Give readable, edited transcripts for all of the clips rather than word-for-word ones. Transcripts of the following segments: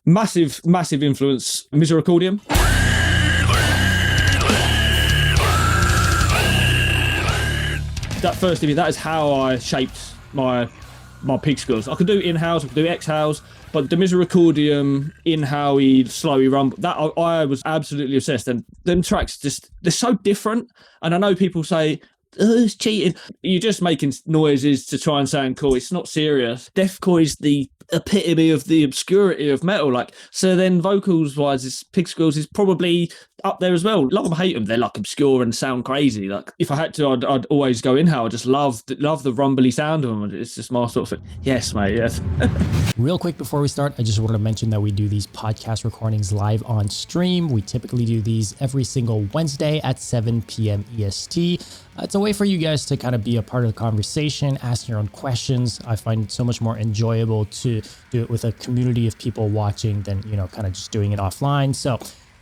Massive influence, Misericordium. That first EP, that is how I shaped my pigsqueals. I could do in-house, I could do ex-house, but the Misericordium in how he slowly rumble, that I was absolutely obsessed. And them tracks they're so different. And I know people say, oh, it's cheating. You're just making noises to try and sound cool. It's not serious. Deathcore is the epitome of the obscurity of metal. Like, so then vocals wise, pigsqueals is probably up there as well. Love them, hate them. They're like obscure and sound crazy. Like, if I had to, I'd always go in how I just love the rumbly sound of them. It's just my sort of thing. Yes, mate. Yes. Real quick before we start, I just wanted to mention that we do these podcast recordings live on stream. We typically do these every single Wednesday at 7 p.m. EST. It's a way for you guys to kind of be a part of the conversation, ask your own questions. I find it so much more enjoyable to do it with a community of people watching than, kind of just doing it offline. So,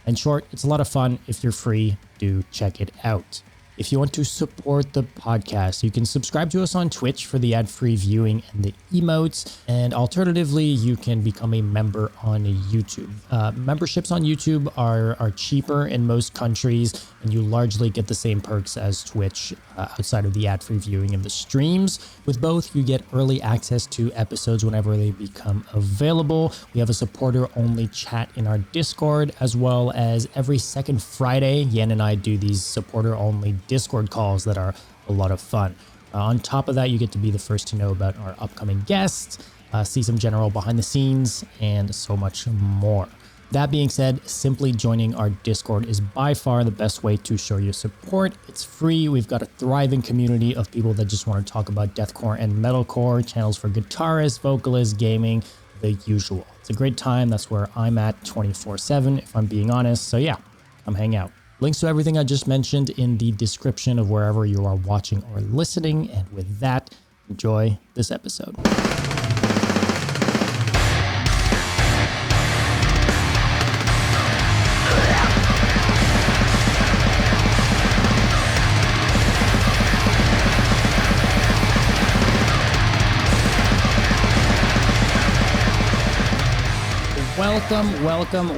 in short, it's a lot of fun. If you're free, do check it out. If you want to support the podcast, you can subscribe to us on Twitch for the ad-free viewing and the emotes. And alternatively, you can become a member on YouTube. Memberships on YouTube are cheaper in most countries, and you largely get the same perks as Twitch outside of the ad-free viewing and the streams. With both, you get early access to episodes whenever they become available. We have a supporter-only chat in our Discord, as well as every second Friday, Yan and I do these supporter-only Discord calls that are a lot of fun. On top of that, you get to be the first to know about our upcoming guests, see some general behind the scenes, and so much more. That being said, simply joining our Discord is by far the best way to show your support. It's free. We've got a thriving community of people that just want to talk about deathcore and metalcore, channels for guitarists, vocalists, gaming, the usual. It's a great time. That's where I'm at 24/7, if I'm being honest. So yeah, come hang out. Links to everything I just mentioned in the description of wherever you are watching or listening. And with that, enjoy this episode.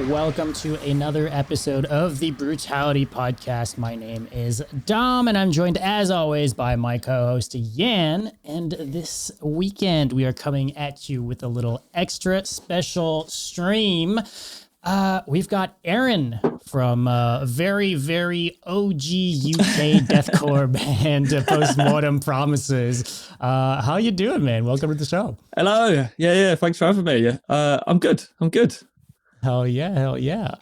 Welcome to another episode of the Brutality Podcast. My name is Dom, and I'm joined, as always, by my co-host, Yan. And this weekend, we are coming at you with a little extra special stream. We've got Aaron from a very, very OG UK deathcore band, Postmortem Promises. How you doing, man? Welcome to the show. Hello. Yeah. Thanks for having me. I'm good. Hell yeah.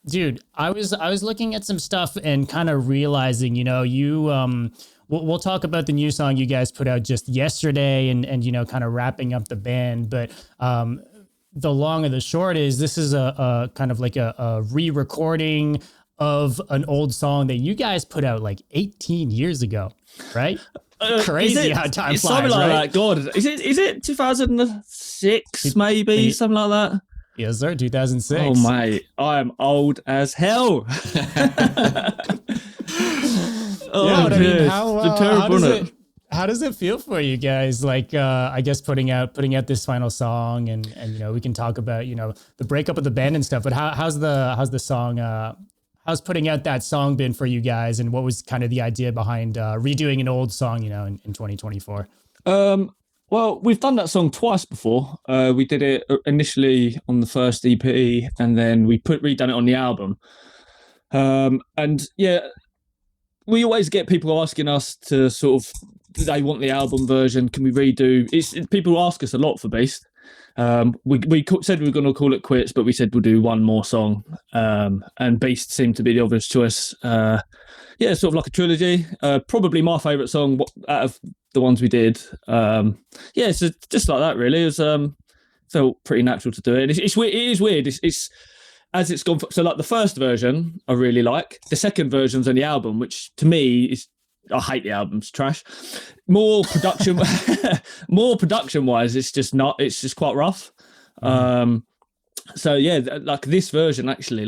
Dude, I was looking at some stuff and kind of realizing, we'll talk about the new song you guys put out just yesterday and kind of wrapping up the band. But the long and the short is this is a kind of like a re-recording of an old song that you guys put out like 18 years ago, right? Crazy how time flies, something like right? that. God, is it 2006 maybe, something like that? Yes, sir. 2006. Oh, mate, I am old as hell. How does it feel for you guys? Like, I guess putting out this final song, and we can talk about the breakup of the band and stuff. But how's the song? How's putting out that song been for you guys? And what was kind of the idea behind redoing an old song, in 2024? Well, we've done that song twice before. We did it initially on the first EP, and then we redone it on the album. And yeah, we always get people asking us to sort of, they want the album version. Can we redo? People ask us a lot for Beast. We said we were going to call it quits, but we said we'll do one more song. And Beast seemed to be the obvious choice. Yeah, sort of like a trilogy. Probably my favourite song out of the ones we did. Yeah, so just like that, really. It was felt pretty natural to do it. It is weird. It's as it's gone. So like the first version, I really like. The second version's on the album, which to me is, I hate the album's trash. More production wise, it's just quite rough. So yeah, like this version actually,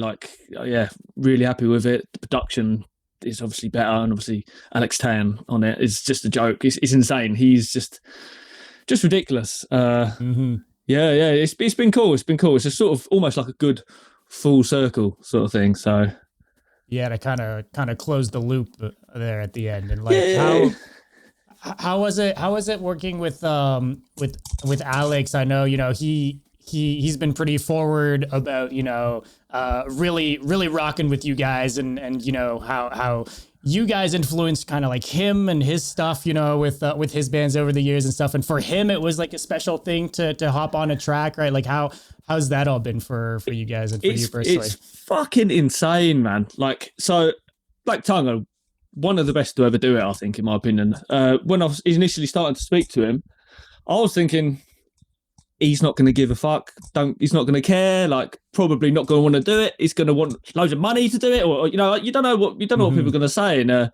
really happy with it. The production is obviously better, and obviously Alex Tan on it is just a joke. It's insane. He's just ridiculous. Yeah, yeah, it's been cool. It's been cool. It's a sort of almost like a good full circle sort of thing. So Yeah, to kind of close the loop there at the end. And like yeah. how was it? How was it working with Alex? I know, he's been pretty forward about, really rocking with you guys, and how you guys influenced kind of like him and his stuff, with his bands over the years and stuff. And for him, it was like a special thing to hop on a track, right? Like how's that all been for you guys and for you personally? It's fucking insane, man. Like, so Black Tongue are one of the best to ever do it, I think, in my opinion. When I was initially starting to speak to him, I was thinking, he's not going to give a fuck. He's not going to care. Like, probably not going to want to do it. He's going to want loads of money to do it, or you don't know what people are going to say. And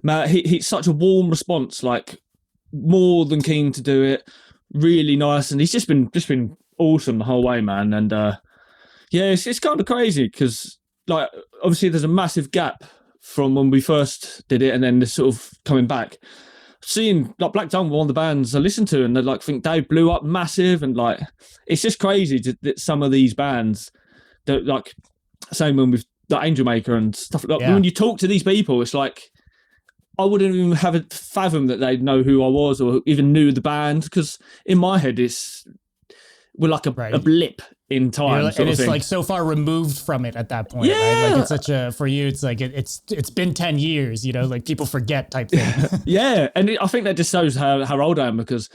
man, he's such a warm response. Like, more than keen to do it. Really nice, and he's just been awesome the whole way, man. And yeah, it's kind of crazy because, like, obviously there's a massive gap from when we first did it, and then this sort of coming back. Seeing like Black Tongue, one of the bands I listen to, and they like think they blew up massive, and like it's just crazy that some of these bands, that like same one with the Angel Maker and stuff like that. When you talk to these people, it's like I wouldn't even have a fathom that they'd know who I was or even knew the band, because in my head we're like a blip in time, and it's like so far removed from it at that point. Yeah, right? Like it's such a, for you, it's like it's been 10 years, like people forget type thing. Yeah, and I think that just shows how old I am, because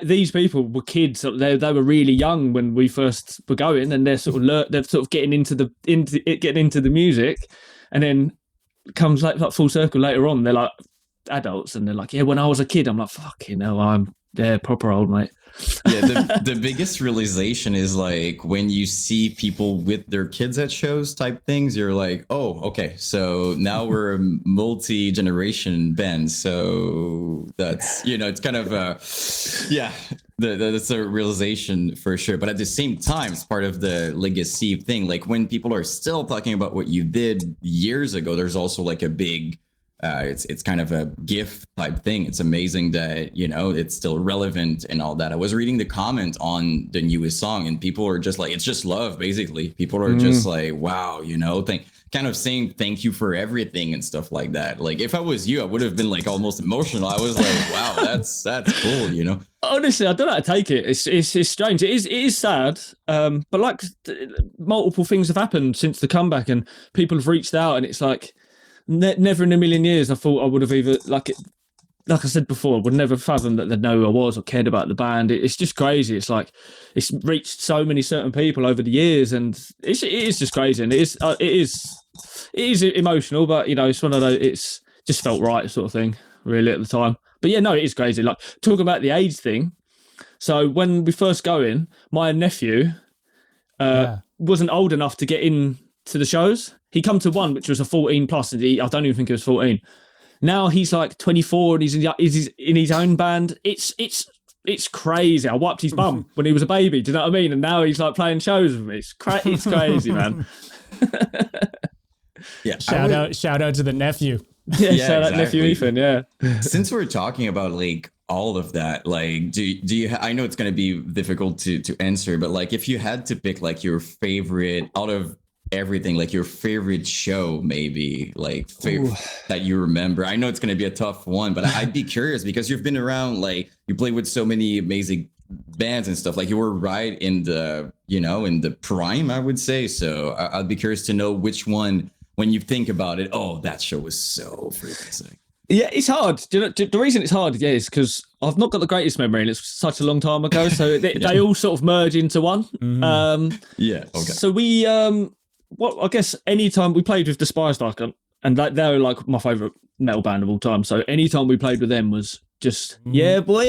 these people were kids. They were really young when we first were going, and they're sort of getting into the music, and then comes like full circle later on. They're like adults, and they're like, yeah, when I was a kid, I'm like, fucking hell, I'm proper old, mate. Yeah, the biggest realization is like when you see people with their kids at shows type things, you're like, oh, okay, so now we're a multi-generation band. So that's, it's kind of that's a realization for sure. But at the same time, it's part of the legacy thing. Like when people are still talking about what you did years ago, there's also like a big it's kind of a gift type thing. It's amazing that it's still relevant and all that. I was reading the comment on the newest song, and people are just like, it's just love, basically. People are just like, wow, kind of saying thank you for everything and stuff like that. Like if I was you, I would have been like almost emotional. I was like, wow, that's cool, Honestly, I don't know how to take it. It's strange. It is sad. But like multiple things have happened since the comeback, and people have reached out, and it's like, never in a million years I thought I would have either, like I said before, would never fathom that they'd know who I was or cared about the band. It's just crazy. It's like it's reached so many certain people over the years, and it is just crazy, and it is emotional. But it's one of those. It's just felt right, sort of thing, really, at the time. But yeah, no, it is crazy. Like talking about the age thing. So when we first go in, my nephew wasn't old enough to get in to the shows. He come to one which was a 14 plus, and I don't even think it was 14. Now he's like 24 and he's in his own band. It's crazy. I wiped his bum when he was a baby. Do you know what I mean? And now he's like playing shows with me. It's crazy, man. Yeah. Shout out to the nephew. Yeah, shout out nephew Ethan. Yeah. Since we're talking about like all of that, like, do you? I know it's going to be difficult to answer, but like, if you had to pick like your favorite out of everything, like your favorite show, maybe like that you remember. I know it's going to be a tough one, but I'd be curious because you've been around, like you played with so many amazing bands and stuff. Like you were right in the, in the prime, I would say. So I'd be curious to know which one, when you think about it, oh, that show was so freaking sick. Yeah, it's hard. The reason it's hard, is because I've not got the greatest memory, and it's such a long time ago. So they all sort of merge into one. Okay. So we, I guess anytime we played with Despised Icon, and they're like my favourite metal band of all time. So anytime we played with them was just, yeah, boy.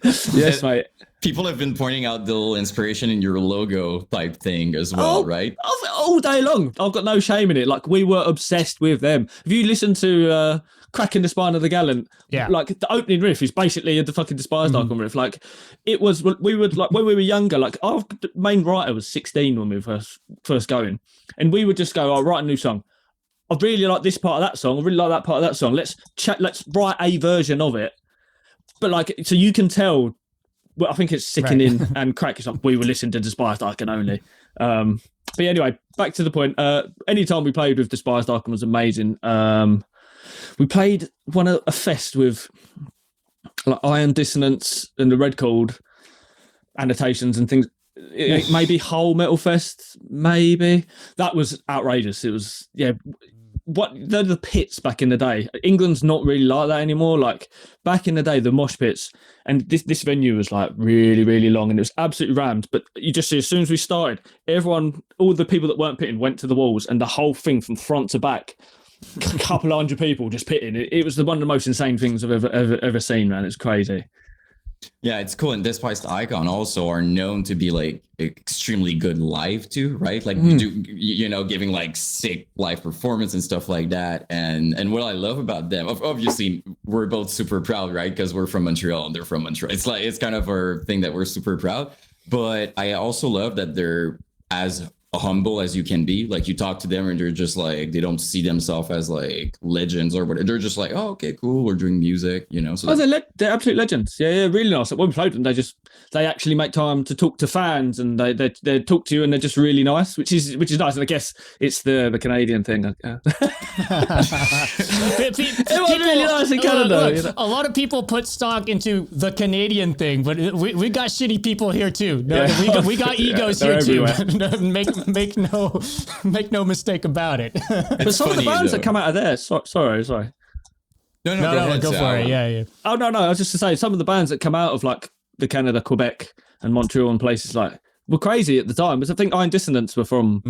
Yes, mate. People have been pointing out the little inspiration in your logo type thing as well, right? All day long. I've got no shame in it. Like, we were obsessed with them. Have you listened to Cracking the Spine of the Gallant? Yeah. Like, the opening riff is basically the fucking Despised Icon riff. Like, it was, we would, like, when we were younger, like, our main writer was 16 when we were first going. And we would just go, I'll write a new song. I really like this part of that song. I really like that part of that song. Let's write a version of it. But, like, so you can tell I think it's Sickening and Crack. It's like we were listening to Despised Icon only. But yeah, anyway, back to the point. Anytime we played with Despised Icon was amazing. We played a fest with like Iron Dissonance and the Red Chord annotations and things. Maybe Whole Metal Fest, maybe. That was outrageous. It was, they're the pits back in the day. England's not really like that anymore. Like back in the day, the mosh pits, and this venue was like really, really long and it was absolutely rammed. But you just see, as soon as we started, all the people that weren't pitting went to the walls and the whole thing from front to back, a couple of hundred people just pitting. It was one of the most insane things I've ever seen, man. It's crazy. Yeah, it's cool. And Despised Icon also are known to be like extremely good live too, right? Like giving like sick live performance and stuff like that. And what I love about them, obviously we're both super proud, right? Because we're from Montreal and they're from Montreal. It's kind of our thing that we're super proud. But I also love that they're as humble as you can be. Like you talk to them and they're just like, they don't see themselves as like legends or whatever. They're just like, oh, okay, cool, we're doing music, so they're absolute legends. Yeah, really nice. When we played them, they actually make time to talk to fans and they talk to you and they're just really nice, which is nice. And I guess it's the Canadian thing. People, really nice in Canada. Look, a lot of people put stock into the Canadian thing, but we got shitty people here too. We got egos here too. Make no mistake about it. But some of the bands that come out of there, sorry. No, go for it. Yeah. Oh no, I was just to say some of the bands that come out of like the Canada, Quebec, and Montreal and places like were crazy at the time. Because I think Iron Dissonance were from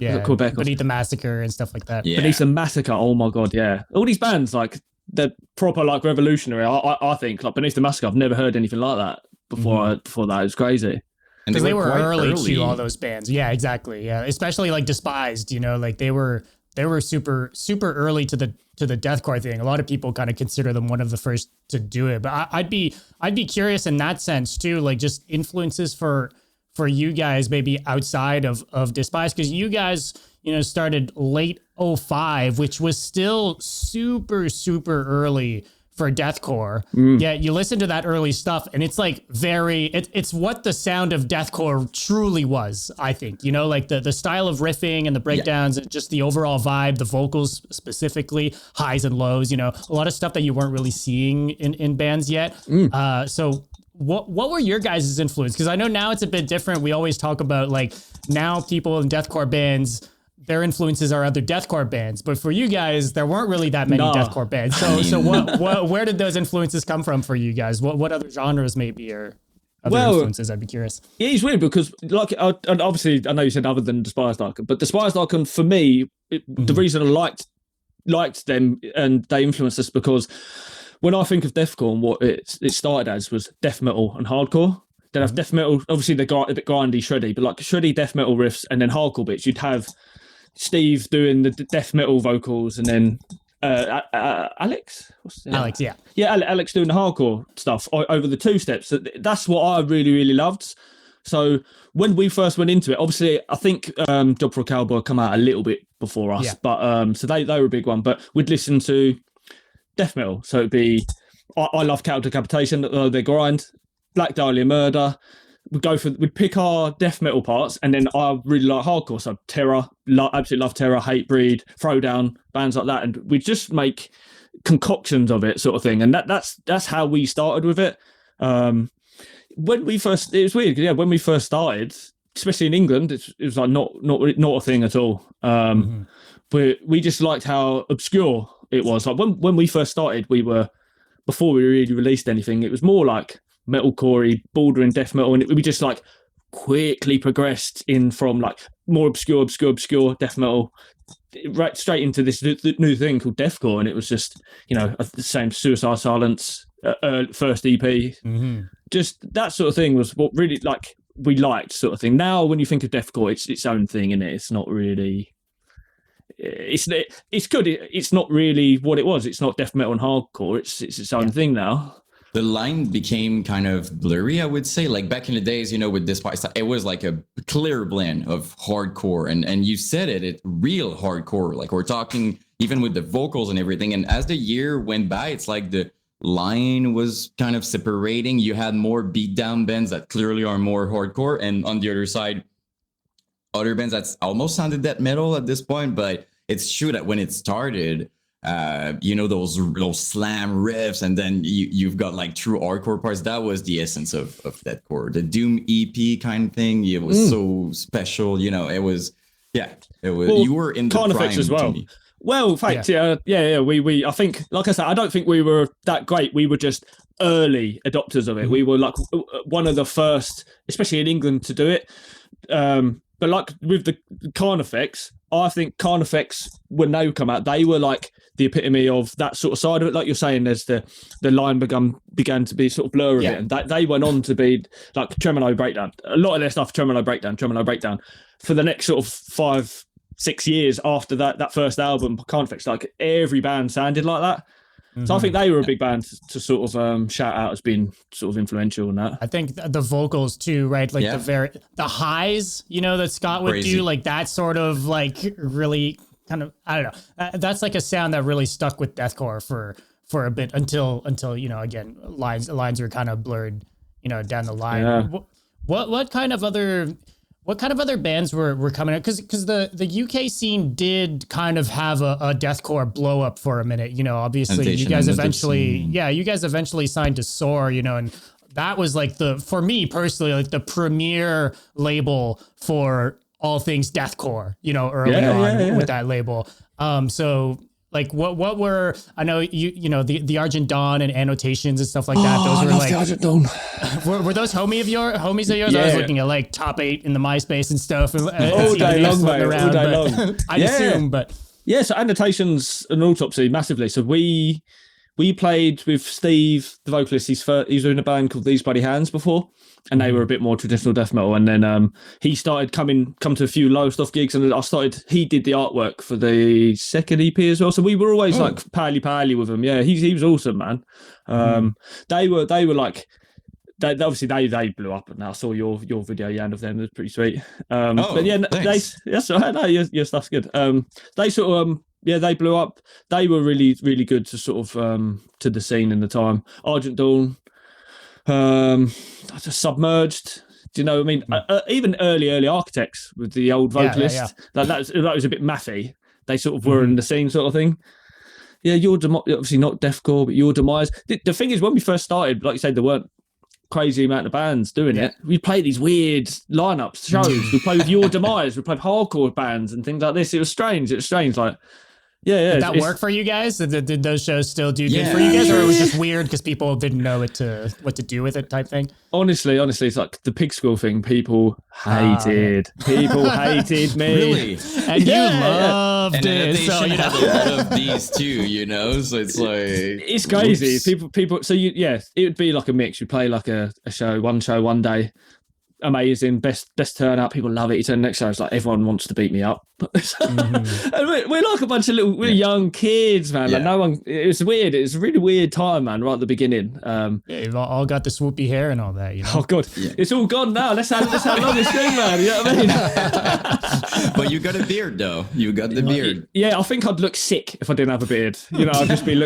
Quebec, Beneath the Massacre and stuff like that. Yeah. Beneath the Massacre. Oh my god, yeah. All these bands like they're proper like revolutionary. I think like Beneath the Massacre. I've never heard anything like that before. Before that, it was crazy. Because they were early to all those bands. Yeah, exactly. Yeah, especially like Despised. Like they were super early to the deathcore thing. A lot of people kind of consider them one of the first to do it. But I'd be curious in that sense too. Like just influences for you guys maybe outside of Despised, because you guys started late 05, which was still super early for deathcore. Yeah, you listen to that early stuff and it's like it's what the sound of deathcore truly was, I think. Like the style of riffing and the breakdowns and just the overall vibe, the vocals specifically, highs and lows, a lot of stuff that you weren't really seeing in bands yet. So what were your guys' influence? Because I know now it's a bit different. We always talk about like now people in deathcore bands, their influences are other deathcore bands, but for you guys, there weren't really that many deathcore bands. So where did those influences come from for you guys? What other genres maybe or other influences? I'd be curious. Yeah, it's weird because like and obviously I know you said other than Despised Icon, but Despised Icon for me, the reason I liked them and they influenced us because when I think of deathcore and what it started as was death metal and hardcore. Then have death metal, obviously they're a bit grindy, shreddy, but like shreddy death metal riffs and then hardcore bits. You'd have Steve doing the death metal vocals, and then Alex? Alex, yeah. Yeah, Alex doing the hardcore stuff over the two steps. That's what I really, really loved. So when we first went into it, obviously, I think Job for a Cowboy come out a little bit before us, but so they were a big one. But we'd listen to death metal. So it'd be, I love Cattle Decapitation, they grind, Black Dahlia Murder. We'd pick our death metal parts, and then I really like hardcore. So Terror, absolutely love Terror, Hatebreed, Throwdown, bands like that, and we just make concoctions of it, sort of thing. And that's how we started with it. When we first, it was weird. Yeah, when we first started, especially in England, it was like not a thing at all. But we just liked how obscure it was. Like when we first started, before we really released anything, it was more like metalcore, bordering death metal, and we just like quickly progressed in from like more obscure death metal right straight into this new thing called deathcore, and it was just the same Suicide Silence first EP, just that sort of thing was what really like we liked, sort of thing. Now when you think of deathcore, it's its own thing, and it's not really. It's good. It's not really what it was. It's not death metal and hardcore. It's its own thing now. The line became kind of blurry, I would say. Like back in the days, with Despised, it was like a clear blend of hardcore, and you said it real hardcore. Like we're talking even with the vocals and everything. And as the year went by, it's like the line was kind of separating. You had more beatdown bands that clearly are more hardcore, and on the other side, other bands that's almost sounded death metal at this point. But it's true that when it started, those slam riffs, and then you've got like true hardcore parts. That was the essence of deathcore. The Doom EP kind of thing. It was so special. It was. Well, you were in the prime as well. Well, in fact, we I think, like I said, I don't think we were that great. We were just early adopters of it. We were like one of the first, especially in England, to do it. But like with the Carnifex, I think Carnifex, when they come out, they were like the epitome of that sort of side of it. Like you're saying, there's the line began to be sort of blur a bit, and they went on to be like Tremolo Breakdown. A lot of their stuff, Tremolo Breakdown, for the next sort of 5-6 years after that first album, Carnifex, like every band sounded like that. So I think they were a big band to sort of shout out as being sort of influential in that. I think the vocals too, right? Like the highs, that Scott would do, like that sort of like really kind of, I don't know. That's like a sound that really stuck with deathcore for a bit until again, lines are kind of blurred, down the line. Yeah. What kind of other bands were coming out? Because the UK scene did kind of have a deathcore blow up for a minute. Obviously you guys eventually signed to Soar, and that was like for me personally, like the premier label for all things deathcore, early on with that label. So like what were, I know the Argent Dawn and Annotations and stuff like that. Those were like the Argent Dawn. Were those homies of yours? Yeah. I was looking at like top 8 in the MySpace and stuff. And, all day long, mate. All day long. I'd assume, but so Annotations and Autopsy massively. So we played with Steve, the vocalist. He was in a band called These Bloody Hands before, and they were a bit more traditional death metal. And then he started come to a few low stuff gigs, and he did the artwork for the second EP as well. So we were always like pally with him. Yeah, he was awesome, man. They were like. They blew up, and I saw your video, Jan, of them. It was pretty sweet. But yeah, that's all right. No, your stuff's good. They sort of they blew up. They were really, really good to sort of to the scene in the time. Argent Dawn, just Submerged. Do you know what I mean? Even early Architects with the old vocalist. That was a bit mathy. They sort of were in the scene, sort of thing. Yeah, obviously not deathcore, but Your Demise. The thing is, when we first started, like you said, there weren't crazy amount of bands doing it. We played these weird lineups, shows. We played with Your Demise. We played hardcore bands and things like this. It was strange. Like, Did that work for you guys? Did those shows still do good for you guys, or it was just weird because people didn't know what to do with it, type thing? Honestly, it's like the pig school thing. People hated. People hated me. Really? And you loved it. So had a lot of these too, So it's like it's crazy. People. So it would be like a mix. You play like a show one day. Amazing, best turnout. People love it. You turn the next show, it's like everyone wants to beat me up. And we're like a bunch of we're young kids, man. Like no one. It was weird. It was a really weird time, man. Right at the beginning. You've all got the swoopy hair and all that. Oh god, it's all gone now. Let's have long this thing, man. You know what I mean? But you got a beard, though. You got the beard. Yeah, I think I'd look sick if I didn't have a beard. I'd just be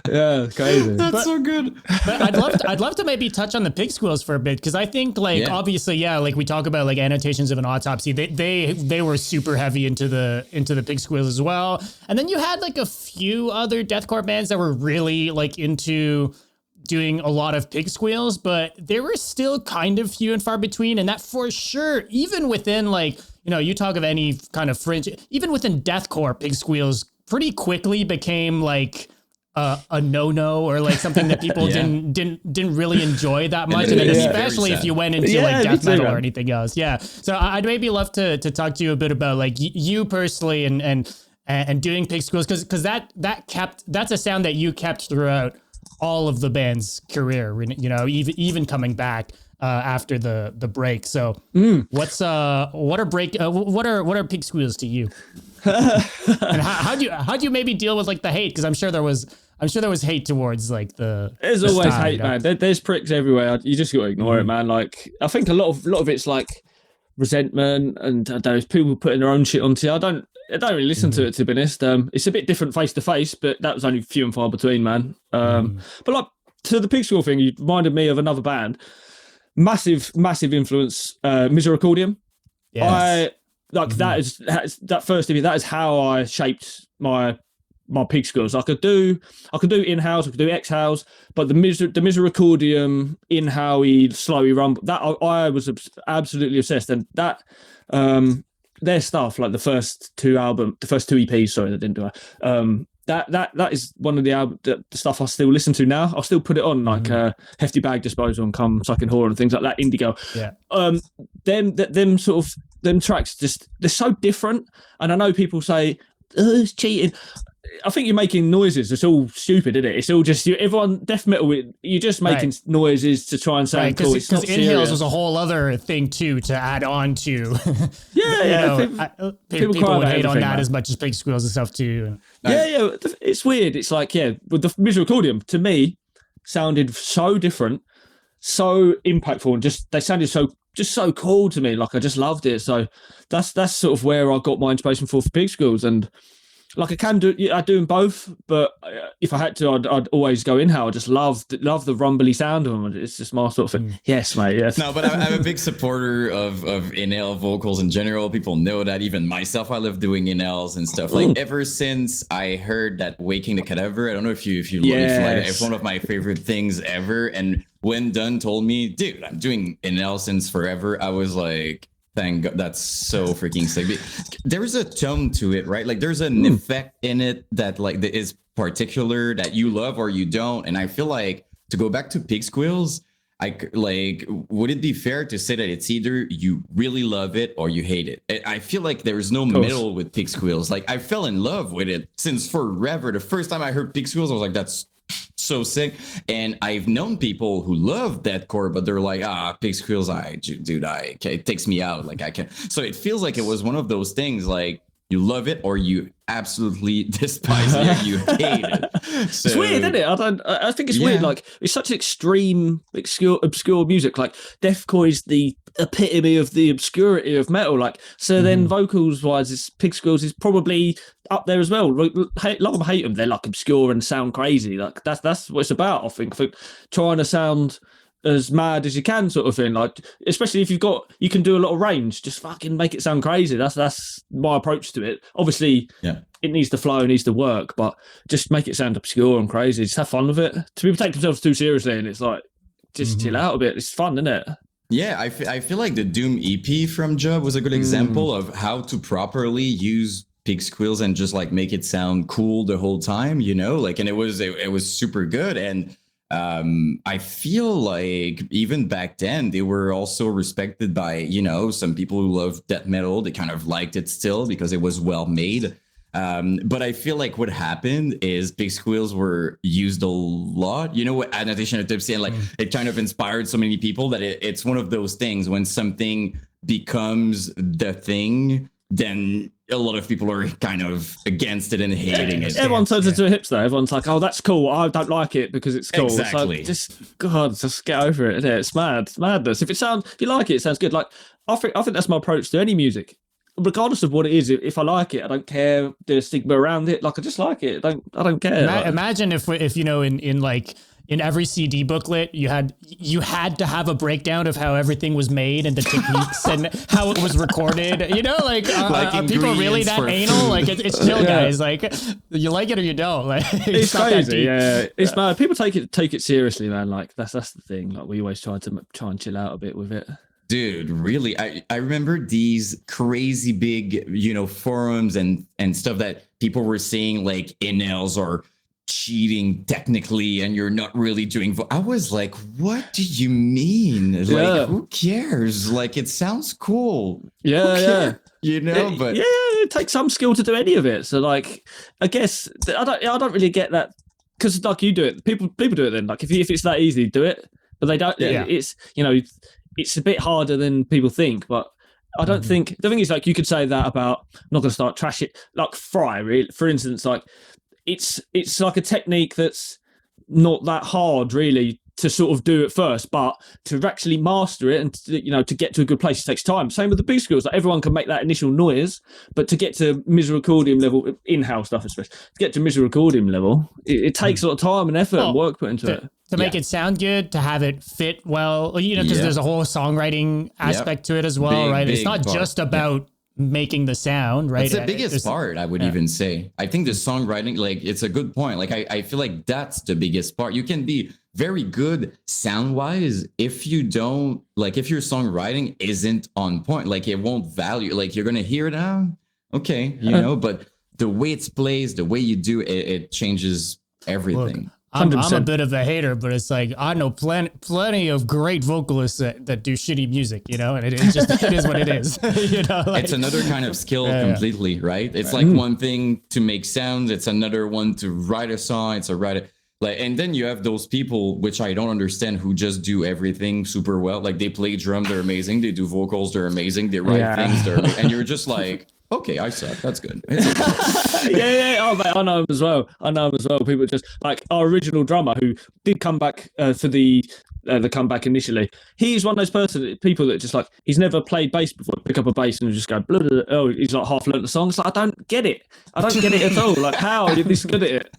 Yeah, crazy. That's so good. But I'd love to maybe touch on the pigsqueals for a bit, because I think obviously like we talk about like Annotations of an Autopsy, they were super heavy into the pigsqueals as well. And then you had like a few other deathcore bands that were really like into doing a lot of pigsqueals, but they were still kind of few and far between. And that for sure, even within like, you talk of any kind of fringe, even within deathcore, pigsqueals pretty quickly became like a no-no, or like something that people didn't really enjoy that much, and then especially if you went into like death metal or anything else. So I'd maybe love to talk to you a bit about like you personally and doing pigsqueals, because that's a sound that you kept throughout all of the band's career, even coming back after the break. So what are pigsqueals to you? And how do you maybe deal with like the hate? Because I'm sure there was hate towards like there's always hate, man. There's pricks everywhere. You just got to ignore it, man. Like I think a lot of it's like resentment, and those people putting their own shit onto you. I don't really listen to it, to be honest. It's a bit different face to face, but that was only few and far between, man. But like to the Pigsqueal thing, you reminded me of another band. Massive influence, Misericordium. Yes. That first EP. That is how I shaped my Pigsqueals. I could do in-house, I could do X-house, but the Misericordium in-house-y, slowy rumble, that I was absolutely obsessed. And that their stuff, like the first two EPs, sorry, that didn't do it. That is one of the stuff I still listen to now. I'll still put it on, like Hefty Bag Disposal and Come Sucking Whore and things like that. Indigo. Yeah. Them tracks, just they're so different. And I know people say, oh, it's cheating. I think you're making noises. It's all stupid, isn't it? It's all just everyone death metal. You're just making noises to try and sound cool. Because inhales was a whole other thing too to add on to. People would hate on that as much as Pigsqueals and stuff too. It's weird. It's like with the Misericordium, to me, sounded so different, so impactful, and they sounded so cool to me. Like I just loved it. So that's sort of where I got my inspiration for Pigsqueals. And like I do them both, but if I had to, I'd always go in-house. I just love the rumbly sound of them. It's just my sort of thing. Yes, mate. Yes. No, but I'm a big supporter of inhale vocals in general. People know that. Even myself, I love doing inhales and stuff. Like ever since I heard that Waking the Cadaver, I don't know if you like it. It's one of my favorite things ever. And when Dunn told me, dude, I'm doing inhale since forever, I was like, thank God, that's so freaking sick. There's a tone to it, right? Like there's an effect in it that like that is particular that you love or you don't. And I feel like to go back to Pigsqueals, would it be fair to say that it's either you really love it or you hate it? I feel like there is no middle with Pigsqueals. Like I fell in love with it since forever. The first time I heard Pigsqueals, I was like, that's so sick. And I've known people who love deathcore, but they're like, Pigsqueals, it takes me out. Like I can't. So it feels like it was one of those things, like you love it or you absolutely despise it or you hate it. So, it's weird, isn't it? I think it's weird. Like it's such extreme, obscure music. Like deathcore is the epitome of the obscurity of metal. Like so, then vocals wise, Pigsqueals is probably up there as well. Love them, hate them. They're like obscure and sound crazy. Like that's what it's about. I think for trying to sound as mad as you can, sort of thing. Like especially if you can do a lot of range, just fucking make it sound crazy. That's my approach to it. Obviously, it needs to flow, it needs to work, but just make it sound obscure and crazy. Just have fun with it. To people take themselves too seriously, and it's like just chill out a bit. It's fun, isn't it? Yeah, I feel like the Doom EP from Job was a good example of how to properly use Pigsqueals and just like make it sound cool the whole time, like, and it was super good. And I feel like even back then they were also respected by, some people who love death metal. They kind of liked it still because it was well made. But I feel like what happened is Pigsqueals were used a lot, with annotation of Tipsy, and like it kind of inspired so many people that it's one of those things when something becomes the thing, then a lot of people are kind of against it and hating it. Everyone turns into a hipster. Everyone's like, oh, that's cool. I don't like it because it's cool. Exactly. So just get over it. It's mad. It's madness. If you like it, it sounds good. Like I think that's my approach to any music. Regardless of what it is, if I like it, I don't care the stigma around it. Like I just like it. I don't care. Imagine if in every CD booklet you had to have a breakdown of how everything was made and the techniques and how it was recorded. Are people really that anal? Like it's chill, guys. Like you like it or you don't. Like it's crazy. Yeah, it's mad. People take it seriously, man. Like that's the thing. Like we always try and chill out a bit with it. Dude, really, I remember these crazy big, forums and stuff that people were saying like inhales or cheating technically and you're not really doing I was like, what do you mean? Like, who cares? Like, it sounds cool. Yeah. But it takes some skill to do any of it. So like, I guess I don't really get that because like you do it, people do it then. Like if it's that easy, do it. But they don't. Yeah. It's a bit harder than people think, but I don't think the thing is like you could say that about. I'm not going to start trash it like Fry. Really, for instance, like it's like a technique that's not that hard really to sort of do it first, but to actually master it and to get to a good place, it takes time. Same with the pigsqueals. Like everyone can make that initial noise, but to get to misericordium level, in-house stuff especially, to get to misericordium level, it takes a lot of time and effort and work put into it. To make it sound good, to have it fit well, because there's a whole songwriting aspect to it as well, right? It's not just about making the sound, right? It's the biggest part, I would even say. I think the songwriting, like, it's a good point. Like, I feel like that's the biggest part. You can be very good sound-wise if you don't, like, if your songwriting isn't on point, like, it won't value, like, you're going to hear it now, okay, but the way it's plays, the way you do it, it changes everything. Look, I'm a bit of a hater, but it's like I know plenty of great vocalists that do shitty music, and it is what it is. It's another kind of skill completely, right? It's like one thing to make sounds, it's another one to write a song, and then you have those people, which I don't understand, who just do everything super well. Like they play drum, they're amazing. They do vocals, they're amazing. They write things, and you're just like, okay, I suck. That's good. Yeah. Oh, mate, I know him as well. People just like our original drummer who did come back for the comeback initially. He's one of those people that just like, he's never played bass before. Pick up a bass and just go, blah, blah, blah. Oh, he's like half learned the song. It's like, I don't get it. At all. Like, how are you this good at it?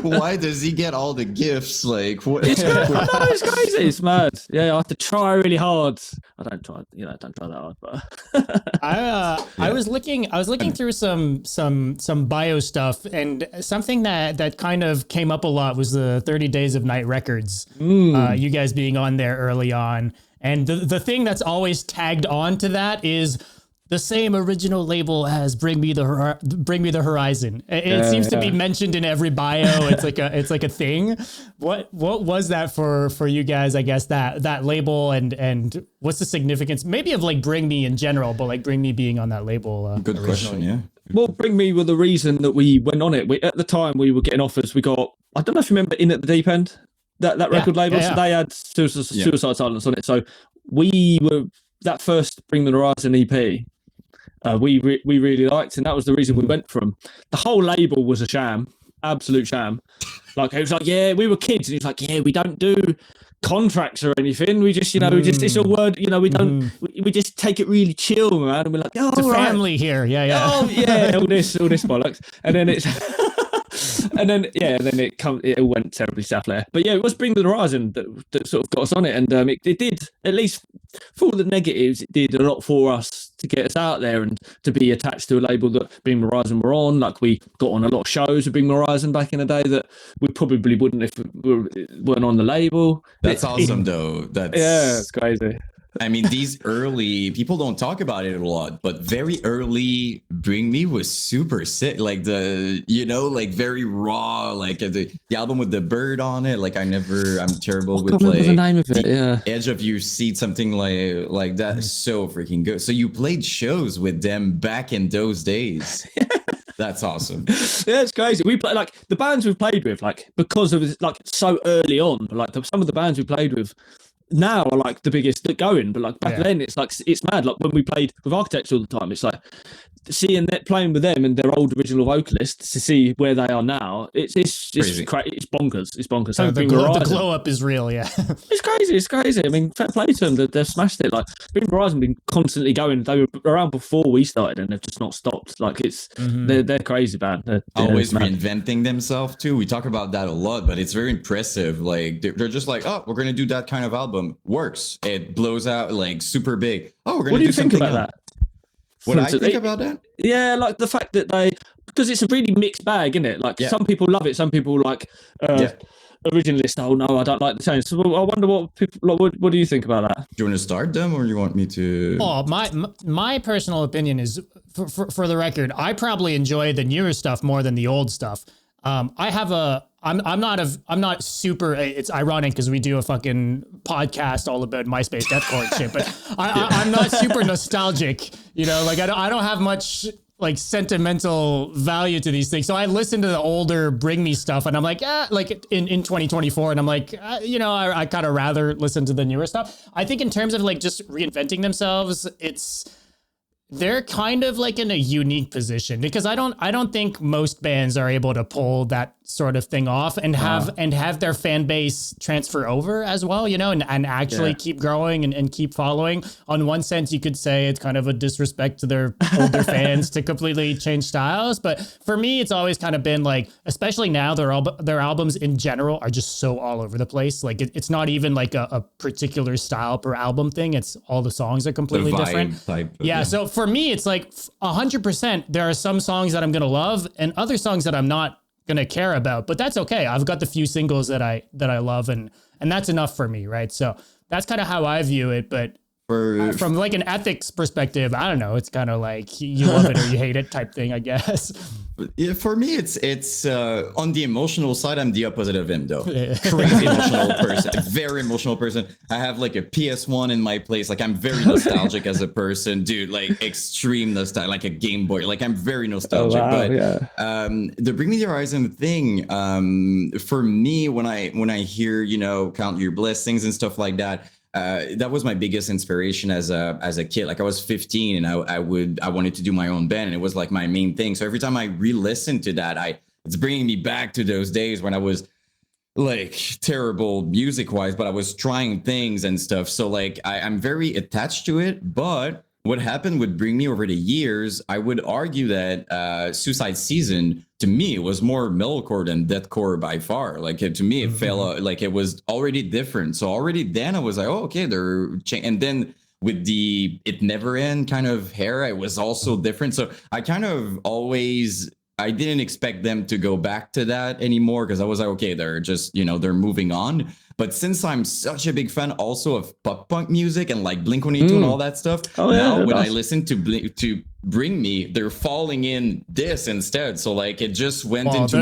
Why does he get all the gifts? Like, what? It's crazy. It's mad. Yeah, I have to try really hard. I don't try that hard, but I was looking through some bio stuff, and something that kind of came up a lot was the 30 Days of Night records. You guys being on there early on, and the thing that's always tagged on to that is the same original label as Bring Me the Horizon. It seems to be mentioned in every bio. It's like a thing. What was that for you guys? I guess that label and what's the significance maybe of like Bring Me in general, but like Bring Me being on that label. Good question. Yeah. Well, Bring Me were the reason that we went on it. At the time we were getting offers. We got, I don't know if you remember, In at the Deep End, that record label. So they had Suicide Silence on it. So we were that first Bring Me the Horizon EP. We really liked, and that was the reason we went from. The whole label was a sham, absolute sham. Like it was like, yeah, we were kids, and he was like, yeah, we don't do contracts or anything. We just, it's a word, we don't, we just take it really chill, man. And we're like, oh, it's a family here, yeah. Oh yeah, all this bollocks, and then it's. And then it went terribly south there. But yeah, it was Bring the Horizon that sort of got us on it, and it did, at least for all the negatives, it did a lot for us to get us out there and to be attached to a label that Bring the Horizon were on. Like we got on a lot of shows with Bring the Horizon back in the day that we probably wouldn't if we weren't on the label. That's awesome though. It's crazy. I mean, these early, people don't talk about it a lot, but very early Bring Me was super sick. Like very raw, like the album with the bird on it. Like I'm terrible with like the name of it. Yeah. Edge of Your Seat, something like that. Is so freaking good. So you played shows with them back in those days. That's awesome. Yeah, it's crazy. We play like the bands we've played with, like because of like so early on, like some of the bands we played with now are like the biggest that going, but like back then it's like it's mad. Like when we played with Architects all the time, it's like seeing that playing with them and their old original vocalists to see where they are now. It's it's bonkers. It's bonkers. So the glow up is real. Yeah, it's crazy. I mean, fair play to them. They've smashed it. Like Bring Horizon been constantly going. They were around before we started, and they've just not stopped. Like it's they're crazy band. They're always reinventing themselves too. We talk about that a lot, but it's very impressive. Like they're just like, oh, we're gonna do that kind of album. Works. It blows out like super big. Oh, we're gonna. What do you think about that? What I think about that? Yeah, like the fact that because it's a really mixed bag, isn't it? Like some people love it, some people like originalists. Oh no, I don't like the change. So I wonder what people what do you think about that? Do you want to start them, or you want me to? Oh, my personal opinion is, for the record, I probably enjoy the newer stuff more than the old stuff. I'm not super. It's ironic because we do a fucking podcast all about MySpace deathcore and shit, but I'm not super nostalgic. Like I don't have much like sentimental value to these things. So I listen to the older Bring Me stuff, and I'm like, like in 2024, and I'm like, I kind of rather listen to the newer stuff. I think in terms of like just reinventing themselves, they're kind of like in a unique position because I don't think most bands are able to pull that sort of thing off and have their fan base transfer over as well, you know, and actually keep growing and keep following. On one sense, you could say it's kind of a disrespect to their older fans to completely change styles. But for me, it's always kind of been like, especially now, their albums in general are just so all over the place. Like it's not even like a particular style per album thing. It's all the songs are completely different. Yeah. So for me, it's like 100%. There are some songs that I'm going to love and other songs that I'm not going to care about, but that's okay. I've got the few singles that I love and that's enough for me. Right. So that's kind of how I view it. But from like an ethics perspective, I don't know. It's kind of like you love it or you hate it type thing, I guess. Yeah, for me, it's on the emotional side. I'm the opposite of him, though. Crazy emotional person, very emotional person. I have like a PS1 in my place. Like I'm very nostalgic as a person, dude. Like extreme nostalgia, like a Game Boy. Like I'm very nostalgic. The Bring Me the Horizon thing, for me, when I hear, you know, Count Your Blessings and stuff like that. That was my biggest inspiration as a kid. Like I was 15 and I wanted to do my own band and it was like my main thing. So every time I re-listen to that, it's bringing me back to those days when I was like terrible music wise, but I was trying things and stuff. So like I'm very attached to it, but what happened would Bring Me over the years, I would argue that Suicide Season, to me, was more metalcore than deathcore by far. Like to me, it fell like it was already different. So already then I was like, oh, okay, they're and then with the It Never End kind of hair, it was also different. So I kind of always, I didn't expect them to go back to that anymore because I was like, okay, they're just, you know, they're moving on. But since I'm such a big fan also of pop punk music and like Blink-182 and all that stuff, now when I listen to Bring Me, they're falling in this instead. So like it just went into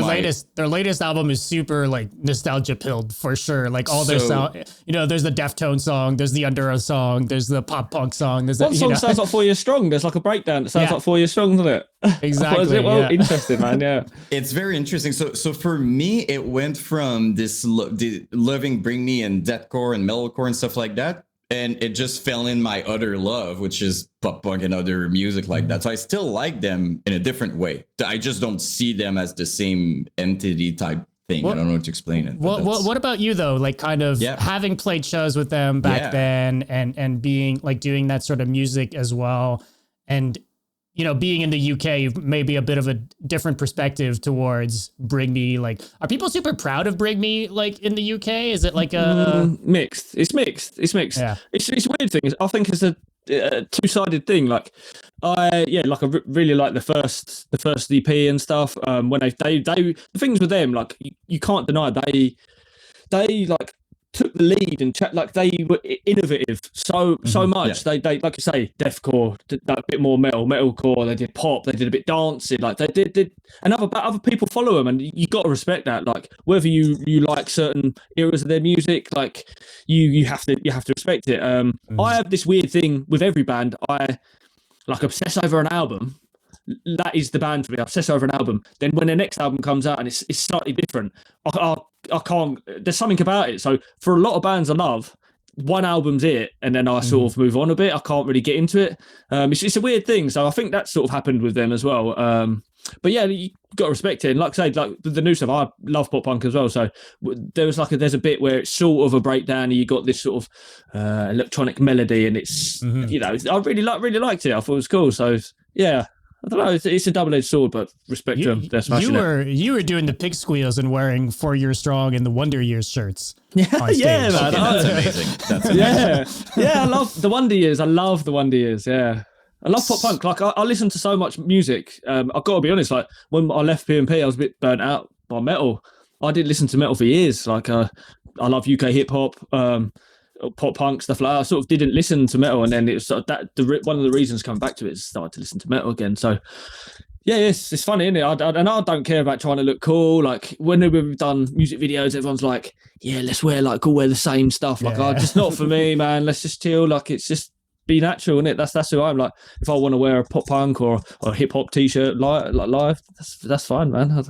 their latest album is super like nostalgia pilled for sure. Like all their sound, you know, there's the Deftone song, there's the Under Oath song, there's the pop punk song. There's one song sounds like 4 Years Strong. There's like a breakdown that sounds like 4 Years Strong, doesn't it? Exactly. Interesting, man. Yeah, it's very interesting. So for me, it went from this loving Bring Me and deathcore and metalcore and stuff like that. And it just fell in my other love, which is pop punk and other music like that. So I still like them in a different way. I just don't see them as the same entity type thing. I don't know how to explain it. What about you though? Like kind of having played shows with them back then and being like doing that sort of music as well. And you know, being in the UK, maybe a bit of a different perspective towards Bring Me. Like, are people super proud of Bring Me? Like in the UK, is it like a mixed? It's mixed. Yeah. It's a weird thing. I think it's a two-sided thing. Like, I really like the first EP and stuff. When they the things with them, like you can't deny they like took the lead and like they were innovative so much. They like you say, deathcore, that bit more metalcore. They did pop. They did a bit dancing. Like they did, and other people follow them, and you got to respect that. Like whether you like certain eras of their music, like you have to respect it. I have this weird thing with every band. I like obsess over an album. That is the band for me. I obsess over an album. Then when the next album comes out and it's slightly different, I can't. There's something about it. So for a lot of bands I love, one album's it, and then I sort of move on a bit. I can't really get into it. It's a weird thing. So I think that sort of happened with them as well. But yeah, you got to respect it. And like I say, like the new stuff, I love pop punk as well. So there's a bit where it's sort of a breakdown, and you got this sort of electronic melody, and it's you know, I really liked it. I thought it was cool. So yeah. I don't know. It's a double-edged sword, but respect them. They're smashing it. You were doing the pig squeals and wearing 4 Years Strong and the Wonder Years shirts. Yeah, man. That's amazing. Yeah. I love the Wonder Years. I love the Wonder Years. Yeah, I love pop punk. Like I listen to so much music. I've got to be honest. Like when I left PMP, I was a bit burnt out by metal. I didn't listen to metal for years. Like I love UK hip hop. Pop punk stuff like that. I sort of didn't listen to metal, and then it was sort of one of the reasons coming back to it is started to listen to metal again. So yeah, it's funny, isn't it? I don't care about trying to look cool. Like when we've done music videos, everyone's like, yeah, let's wear the same stuff. Like, just not for me, man. Let's just chill. Like it's just be natural, isn't it? That's who I'm. Like if I want to wear a pop punk or a hip hop t-shirt live, that's fine, man.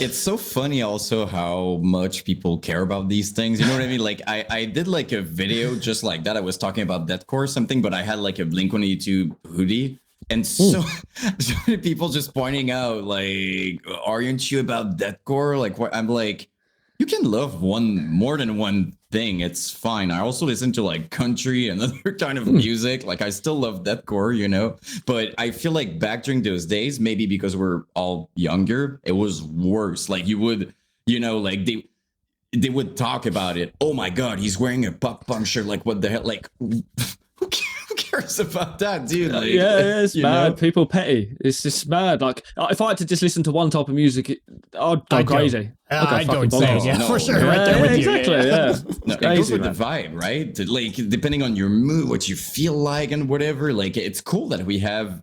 It's so funny also how much people care about these things. You know what I mean? Like I did like a video just like that. I was talking about deathcore or something, but I had like a Blink-182 hoodie and so many people just pointing out like, aren't you about deathcore? Like, what? I'm like, you can love more than one thing. It's fine. I also listen to like country and other kind of music. Like, I still love deathcore, you know. But I feel like back during those days, maybe because we're all younger, it was worse. Like, you would, you know, like they would talk about it. Oh my God, he's wearing a pop punk shirt. Like, what the hell? Like, who cares about that, dude? Like, yeah, it's mad. know? People petty. It's just mad. Like, if I had to just listen to one type of music, I'd go crazy. I'd go fucking insane. bonkers. Yeah, for sure. Yeah, Right there with you. exactly. Yeah. No, it crazy, goes with man. the vibe, right? Like, depending on your mood, what you feel like, and whatever. Like, it's cool that we have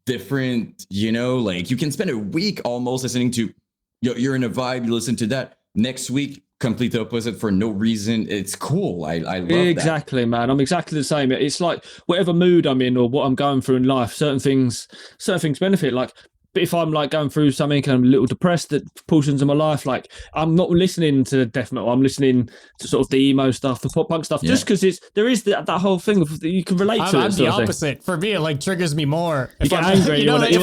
different, you know, like you can spend a week almost listening to, you're in a vibe, you listen to that. Next week, complete opposite for no reason. It's cool. I love exactly, man. I'm exactly the same. It's like whatever mood I'm in or what I'm going through in life, certain things benefit. Like, but if I'm like going through something and I'm a little depressed at portions of my life, like I'm not listening to death metal. I'm listening to sort of the emo stuff, the pop punk stuff, just because there is that whole thing of you can relate to it. I'm the opposite. For me, it like triggers me more. You get angry. You know, if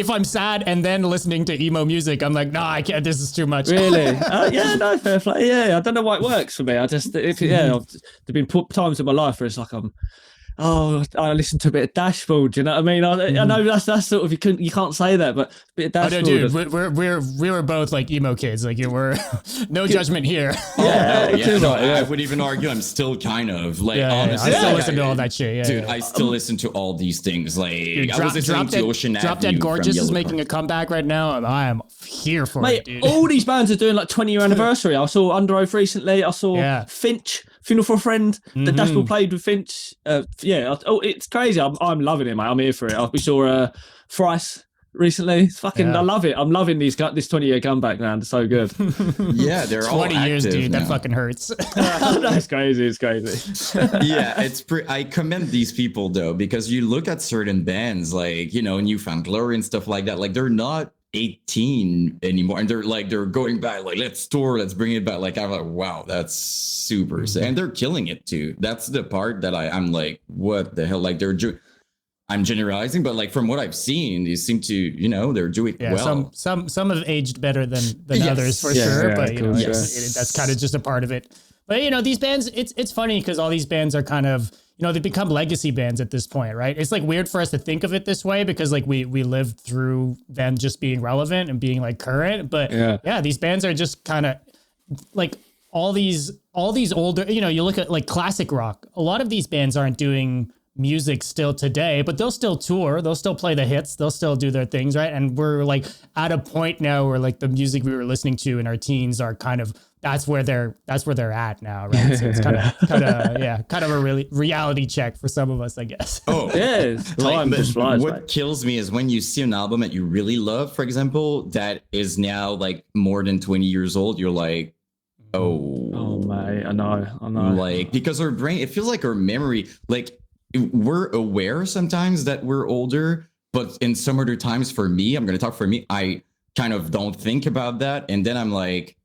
I'm sad and then listening to emo music, I'm like, nah, I can't. This is too much. Really? Yeah, no, fair play. Yeah, I don't know why it works for me. There's been times in my life where it's like I listen to a bit of Dashboard. You know what I mean? I know that's sort of you can't say that, but a bit of Dashboard. Oh, dude, we were both like emo kids. Like, you were no judgment here. I would even argue I'm still kind of like, honestly, I still listen to all that shit. Yeah, dude, I still listen to all these things. Like, dude, I was listening to Ocean Avenue. Drop Dead Gorgeous is making a comeback right now, and I am here for it, dude. All these bands are doing like 20-year anniversary. I saw Under Oath recently. I saw Finch. Funeral for a Friend, the Dashboard played with Finch. It's crazy. I'm loving it, mate. I'm here for it. We saw Thrice recently. It's fucking, I love it. I'm loving this 20-year comeback, man. It's so good. Yeah, they're 20 all years, dude. now. That fucking hurts. That's crazy. It's crazy. Yeah, I commend these people though, because you look at certain bands like, you know, Newfound Glory and stuff like that. Like, they're not 18 anymore, and they're going back like, let's tour, let's bring it back. Like, I'm like, wow, that's super and they're killing it too. That's the part that I'm like, what the hell? Like, I'm generalizing, but like from what I've seen, they seem to, you know, they're doing well. Some have aged better than others for sure, but you know, that's kind of just a part of it. But you know, these bands, it's funny because all these bands are kind of, you know, they become legacy bands at this point, right? It's like weird for us to think of it this way because like we lived through them just being relevant and being like current. But yeah, these bands are just kind of like all these older, you know, you look at like classic rock. A lot of these bands aren't doing music still today, but they'll still tour, they'll still play the hits, they'll still do their things, right? And we're like at a point now where like the music we were listening to in our teens are kind of, that's where they're at now, right? So it's kind of a really reality check for some of us, I guess. Oh yeah, time just flies. What kills me is when you see an album that you really love, for example, that is now like more than 20 years old, you're like, oh mate, I know. Like, because our brain, it feels like our memory, like, we're aware sometimes that we're older, but in some other times, for me, I'm going to talk for me, I kind of don't think about that. And then I'm like,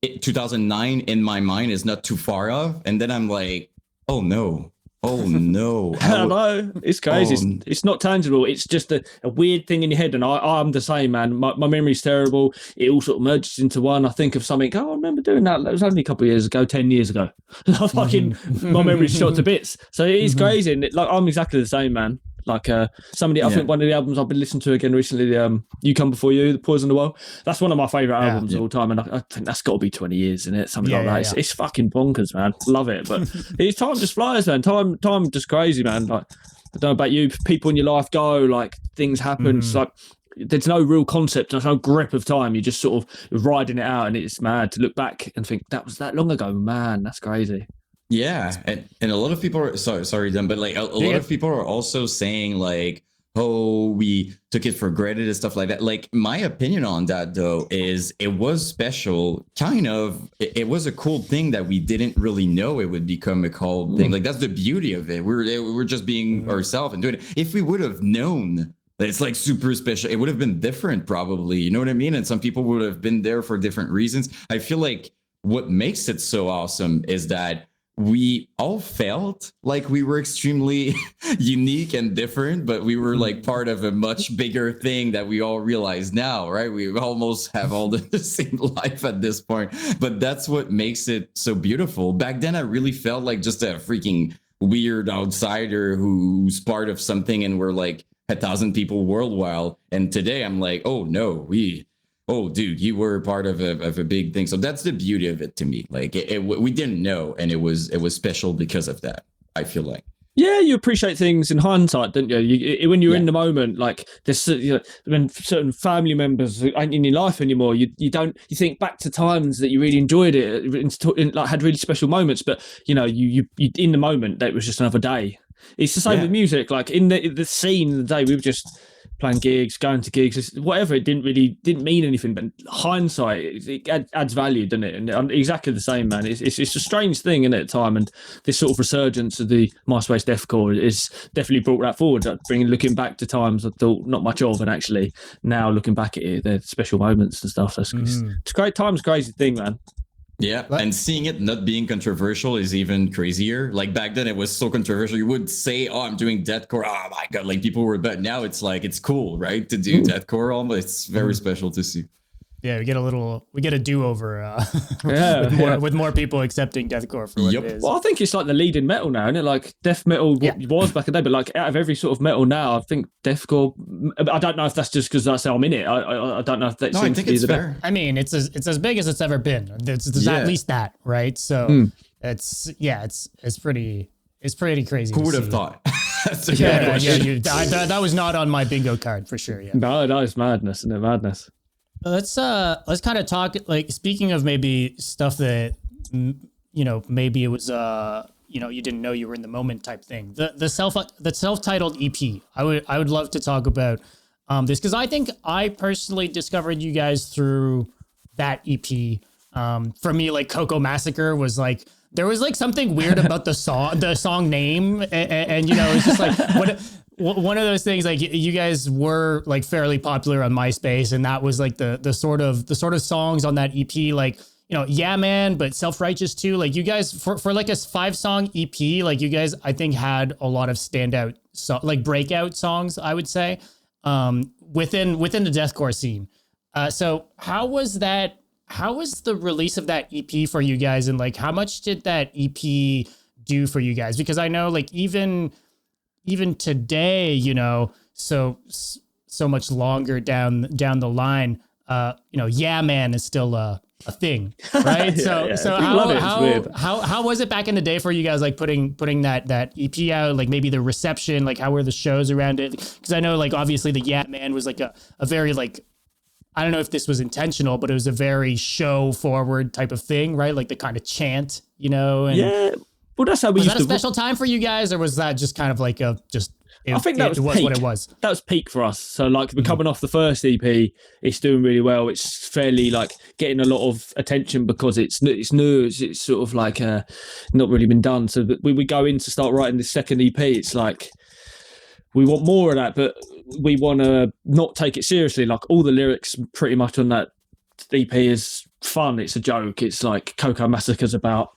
2009 in my mind is not too far off. And then I'm like, oh no. I know. It's crazy. It's not tangible. It's just a weird thing in your head. And I'm the same, man. My memory's terrible. It all sort of merges into one. I think of something, I remember doing that. That was only a couple of years ago, 10 years ago. My memory's shot to bits. So it is crazy. And I'm exactly the same, man. Like I think one of the albums I've been listening to again recently, You Come Before You, The Poison the World. That's one of my favourite albums of all time, and I think that's got to be 20 years, isn't it? Something like that. It's fucking bonkers, man. Love it, but time just flies, man. Time just crazy, man. Like, I don't know about you, people in your life go, like things happen. It's like there's no real concept, there's no grip of time. You're just sort of riding it out, and it's mad to look back and think that was that long ago, man. That's crazy. Yeah, and a lot of people are sorry, Dan, but like a lot of people are also saying like, oh, we took it for granted and stuff like that. Like, my opinion on that though is it was special, kind of. It was a cool thing that we didn't really know it would become a cult thing. Like, that's the beauty of it. We're just being ourselves and doing it. If we would have known that it's like super special, it would have been different probably. You know what I mean? And some people would have been there for different reasons. I feel like what makes it so awesome is that we all felt like we were extremely unique and different, but we were like part of a much bigger thing that we all realize now, right? We almost have all the same life at this point, but that's what makes it so beautiful. Back then, I really felt like just a freaking weird outsider who's part of something, and we're like 1,000 people worldwide. And today I'm like, oh no, oh dude, you were part of a big thing. So that's the beauty of it to me. Like we didn't know, and it was special because of that, I feel like. Yeah, you appreciate things in hindsight, don't you? When you're in the moment, like there's, when certain family members aren't in your life anymore, you think back to times that you really enjoyed it, like had really special moments. But you in the moment, that was just another day. It's the same with music. Like in the scene, the day we were just playing gigs, going to gigs, whatever. It didn't mean anything. But hindsight, it adds value, doesn't it? And exactly the same, man. It's a strange thing, isn't it, at time? And this sort of resurgence of the MySpace deathcore is definitely brought that forward. Looking back to times I thought not much of, and actually now looking back at it, they're special moments and stuff. It's great times, crazy thing, man. Yeah, and seeing it not being controversial is even crazier. Like back then, it was so controversial. You would say, "Oh, I'm doing deathcore." Oh my god, like people were, but now it's like it's cool, right? To do deathcore, almost it's very special to see. Yeah, we get a do-over with more people accepting deathcore for what it is. Well, I think it's like the lead in metal now, isn't it? Like death metal was back in the day, but like out of every sort of metal now, I think deathcore. I don't know if that's just because that's how I'm in it. I don't know if that's. No, I think it's fair. I mean, it's as big as it's ever been. There's at least that, right? So it's pretty crazy. Who would have thought? That was not on my bingo card for sure. Yeah. No, it's madness, isn't it? Madness. Let's kind of talk, like, speaking of maybe stuff that maybe it was you didn't know you were in the moment type thing. The self-titled EP. I would love to talk about this, because I think I personally discovered you guys through that EP. For me, like Coco Massacre was like, there was like something weird about the song name, and it's just like one of those things. Like you guys were like fairly popular on MySpace, and that was like the sort of songs on that EP, like Yeah Man, but Self-Righteous too. Like you guys for like a 5-song EP, like you guys I think had a lot of standout like breakout songs, I would say, within the deathcore scene. So how was that? How was the release of that EP for you guys, and like how much did that EP do for you guys? Because I know like even today, so much longer down the line, Yeah Man is still a thing, right? So how was it back in the day for you guys, like putting that EP out, like maybe the reception, like how were the shows around it? Because I know like obviously the Yeah Man was like a very like, I don't know if this was intentional, but it was a very show forward type of thing, right? Like the kind of chant, and yeah. Well, that's how we used to. Was that a special time for you guys, or was that just kind of like I think that was peak. What it was. That was peak for us. So like we're coming off the first EP, it's doing really well. It's fairly like getting a lot of attention because it's new. It's sort of like not really been done. So we go in to start writing the second EP. It's like we want more of that, but we want to not take it seriously. Like all the lyrics pretty much on that EP is fun. It's a joke. It's like Coco Massacre's about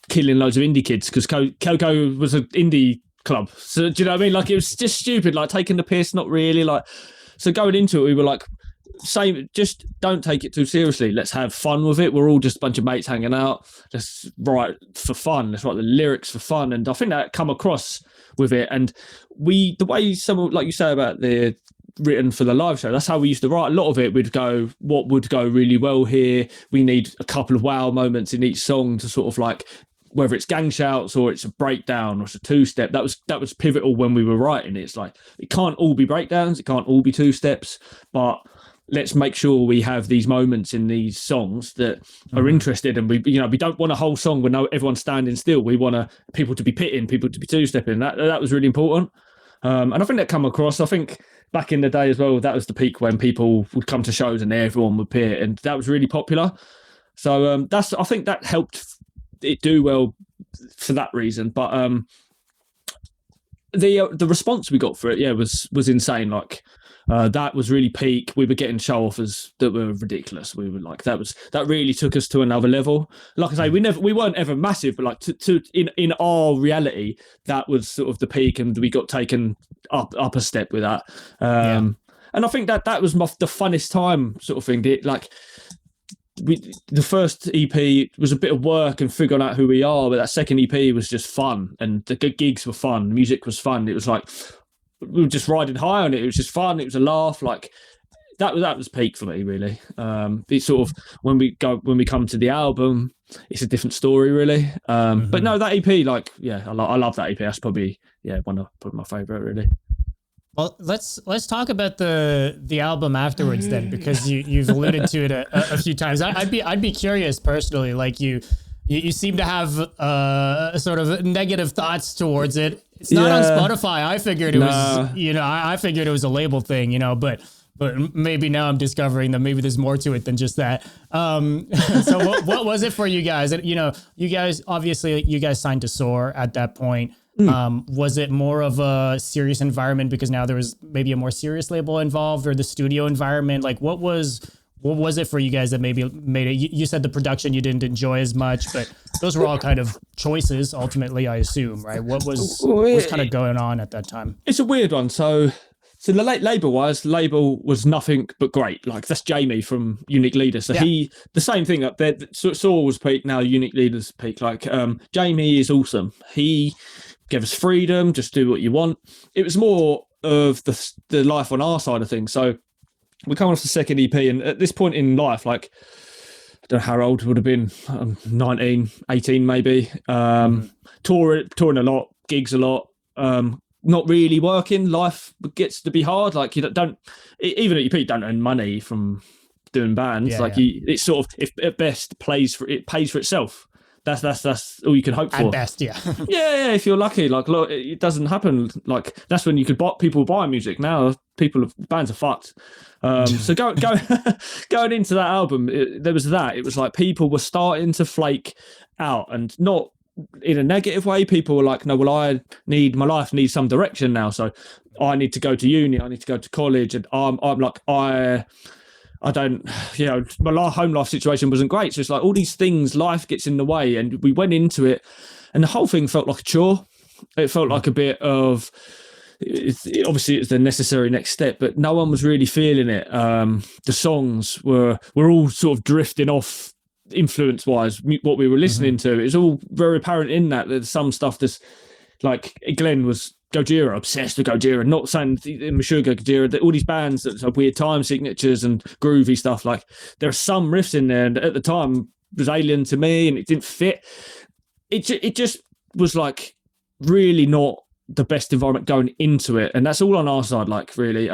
killing loads of indie kids because Coco was an indie club. So do you know what I mean? Like it was just stupid, like taking the piss, not really. Like, so going into it, we were like, just don't take it too seriously. Let's have fun with it. We're all just a bunch of mates hanging out. Let's write for fun. Let's write the lyrics for fun. And I think that come across with it. And the way someone, like you say about the written for the live show, that's how we used to write a lot of it. We'd go, what would go really well here? We need a couple of wow moments in each song to sort of like, whether it's gang shouts or it's a breakdown or it's a two-step, that was pivotal when we were writing. It's like, it can't all be breakdowns, it can't all be two-steps, but let's make sure we have these moments in these songs that are interested. And we don't want a whole song where everyone's standing still. We want people to be pitting, people to be two-stepping. That was really important. And I think that come across. I think back in the day as well, that was the peak when people would come to shows and everyone would pit, and that was really popular. So I think that helped it do well for that reason. But the response we got for it, was insane. Like That was really peak. We were getting show offers that were ridiculous. We were like, that really took us to another level. Like I say, we weren't ever massive, but like in our reality, that was sort of the peak, and we got taken up a step with that. And I think that was the funnest time sort of thing. The first EP was a bit of work and figuring out who we are, but that second EP was just fun, and the gigs were fun, music was fun. It was like we were just riding high on it. It was just fun. It was a laugh. Like that was peak for me, really. It's sort of when we come to the album, it's a different story, really. But no, that EP, like, yeah, I love that EP. That's probably one of my favorite, really. Well, let's talk about the album afterwards then, because you've alluded to it a few times. I'd be curious personally. Like you seem to have sort of negative thoughts towards it. It's not on Spotify. I figured it was, I figured it was a label thing, but maybe now I'm discovering that maybe there's more to it than just that. So what was it for you guys? You guys obviously you guys signed to Soar at that point. Was it more of a serious environment because now there was maybe a more serious label involved, or the studio environment? Like what was it for you guys that maybe made it? You said the production you didn't enjoy as much, but those were all kind of choices ultimately, I assume, right? What was kind of going on at that time? It's a weird one. So the label was nothing but great. Like that's Jamie from Unique Leader. So the same thing up there. Saul was peak, now Unique Leader's peak. Like Jamie is awesome. He gave us freedom, just do what you want. It was more of the life on our side of things. So we come off the second EP, and at this point in life, like I don't know how old would have been, 19, 18 maybe. Touring a lot, gigs a lot. Not really working. Life gets to be hard. Like you don't even at your peak, don't earn money from doing bands. It's sort of, if at best pays for itself. That's all you can hope for. At best, yeah. yeah. If you're lucky, like look, it doesn't happen. Like that's when you could people buy music. Now bands are fucked. So going into that album, there was that. It was like people were starting to flake out, and not in a negative way. People were like, no, well, my life needs some direction now. So I need to go to uni. I need to go to college, and I'm like I don't, my home life situation wasn't great. So it's like all these things, life gets in the way, and we went into it, and the whole thing felt like a chore. It felt like a bit of, obviously it's the necessary next step, but no one was really feeling it. The songs were all sort of drifting off influence-wise, what we were listening to. It was all very apparent in that there's some stuff that's like Glenn was Gojira, obsessed with Gojira, not saying Meshuggah, Gojira, all these bands that have weird time signatures and groovy stuff. Like there are some riffs in there, and at the time was alien to me, and it didn't fit. It just was like really not the best environment going into it, and that's all on our side. Like really,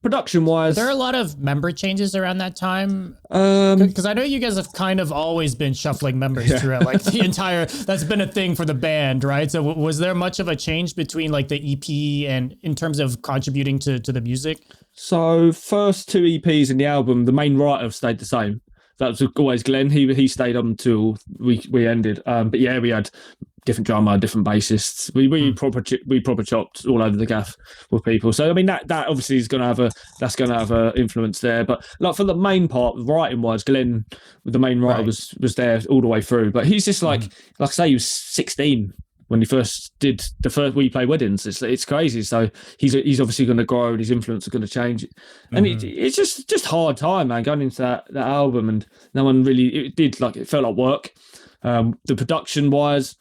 production wise, there are a lot of member changes around that time. Because I know you guys have kind of always been shuffling members throughout, like the entire. That's been a thing for the band, right? So was there much of a change between like the EP and in terms of contributing to the music? So first two EPs in the album, the main writer stayed the same. That was always Glenn. He stayed on until we ended. But yeah, we had different drummer, different bassists. We proper chopped all over the gaff with people. So I mean that obviously is going to have a influence there. But like for the main part, writing wise, Glenn, the main writer, was there all the way through. But he's just like I say, he was 16 when he first did the first We Play Weddings. It's crazy. So he's obviously going to grow, and his influence is going to change. And it's just hard time, man, going into that album, and no one really. It felt like work. The production wise,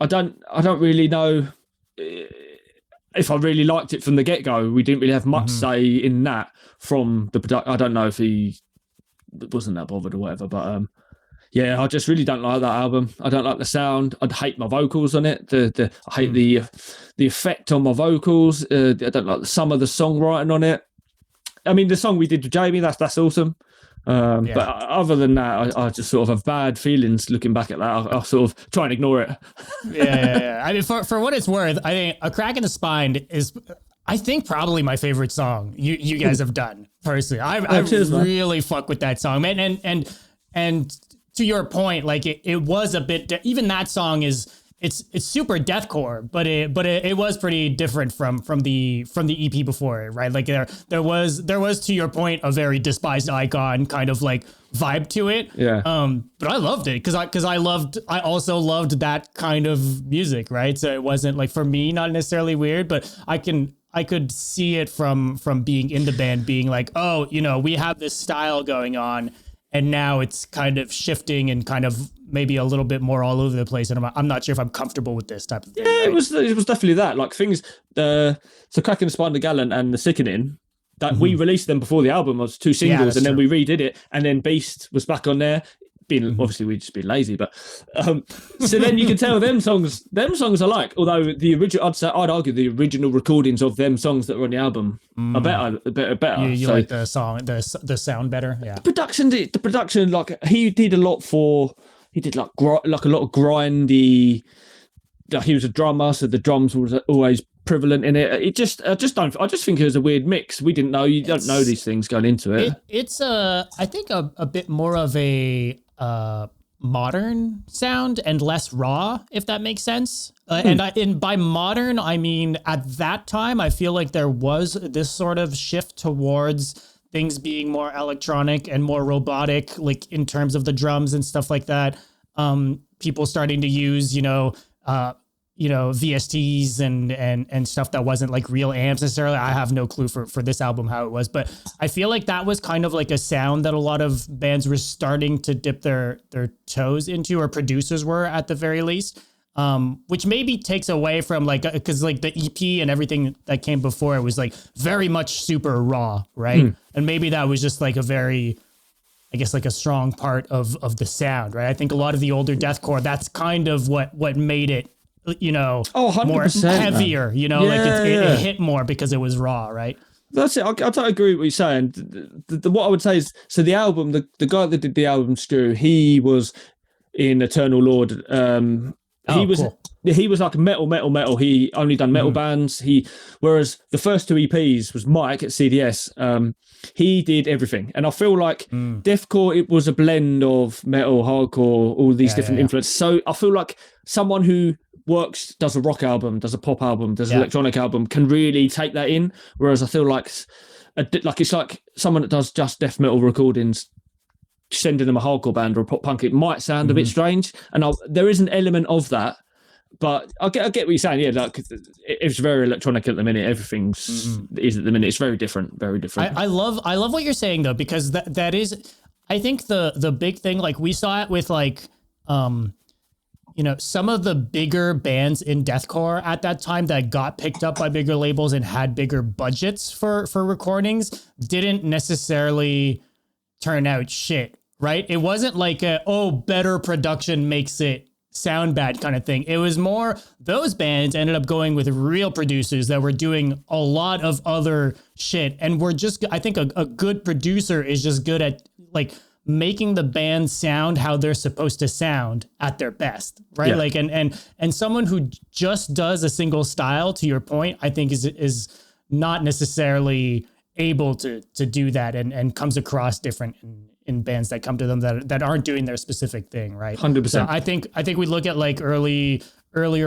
I don't really know if I really liked it from the get go. We didn't really have much say in that from the production. I don't know if he wasn't that bothered or whatever, but yeah, I just really don't like that album. I don't like the sound. I'd hate my vocals on it. I hate the effect on my vocals. I don't like some of the songwriting on it. I mean, the song we did with Jamie, that's awesome. But other than that, I just sort of have bad feelings looking back at that. I'll sort of try and ignore it. Yeah. I mean, for what it's worth, I think A Crack in the Spine is, I think, probably my favorite song you guys have done personally. I really fuck with that song, man. And to your point, like it was a bit, even that song is it's super deathcore, but it was pretty different from the EP before it, right? Like there was to your point a very Despised Icon kind of like vibe to it. Yeah. But I loved it because I also loved that kind of music, right? So it wasn't like, for me, not necessarily weird, but I could see it from being in the band being like, oh, you know, we have this style going on, and now it's kind of shifting and kind of maybe a little bit more all over the place. And I'm not sure if I'm comfortable with this type of thing. Yeah, right? it was definitely that. Like things, so Cracking the Spine, the Gallant, and the Sickening, that we released them before the album was 2 singles, and then we redid it, and then Beast was back on there. Obviously we'd just been lazy, but so then you can tell them songs I like. Although the original, I'd argue the original recordings of them songs that were on the album are better. You like the song, the sound better, yeah. The production, like he did like a lot of grindy. Like he was a drummer, so the drums was always prevalent in it. I just think it was a weird mix. We didn't know. You don't know these things going into it. It's I think a bit more of a modern sound and less raw, if that makes sense. And by modern, I mean at that time, I feel like there was this sort of shift towards things being more electronic and more robotic, like in terms of the drums and stuff like that. People starting to use, VSTs and stuff that wasn't like real amps necessarily. I have no clue for this album how it was, but I feel like that was kind of like a sound that a lot of bands were starting to dip their toes into, or producers were at the very least, which maybe takes away from like, because like the EP and everything that came before it was like very much super raw, right? And maybe that was just like a very, I guess, like a strong part of the sound, right? I think a lot of the older deathcore, that's kind of what made it, more heavier, it hit more because it was raw, right? That's it. I totally agree with what you're saying. What I would say is, so the album, the guy that did the album, Stu, he was in Eternal Lord. He was like a metal. He only done metal bands. Whereas the first 2 EPs was Mike at CDS. He did everything, and I feel like deathcore, it was a blend of metal, hardcore, all these different influences. So I feel like someone who does a rock album, does a pop album, does an electronic album, can really take that in. Whereas I feel like it's like someone that does just death metal recordings, sending them a hardcore band or a pop punk, it might sound a bit strange, and there is an element of that. But I get what you're saying. Yeah, like it's very electronic at the minute. Everything's is at the minute. It's very different. Very different. I love what you're saying though, because that is, I think the big thing. Like we saw it with like, some of the bigger bands in deathcore at that time that got picked up by bigger labels and had bigger budgets for recordings didn't necessarily turn out shit, right? It wasn't like better production makes it sound bad kind of thing. It was more, those bands ended up going with real producers that were doing a lot of other shit, and I think a good producer is just good at like making the band sound how they're supposed to sound at their best, right? Yeah. Like and someone who just does a single style, to your point, I think is not necessarily able to do that, and comes across different in bands that come to them that aren't doing their specific thing, right? 100%. So I think we look at like earlier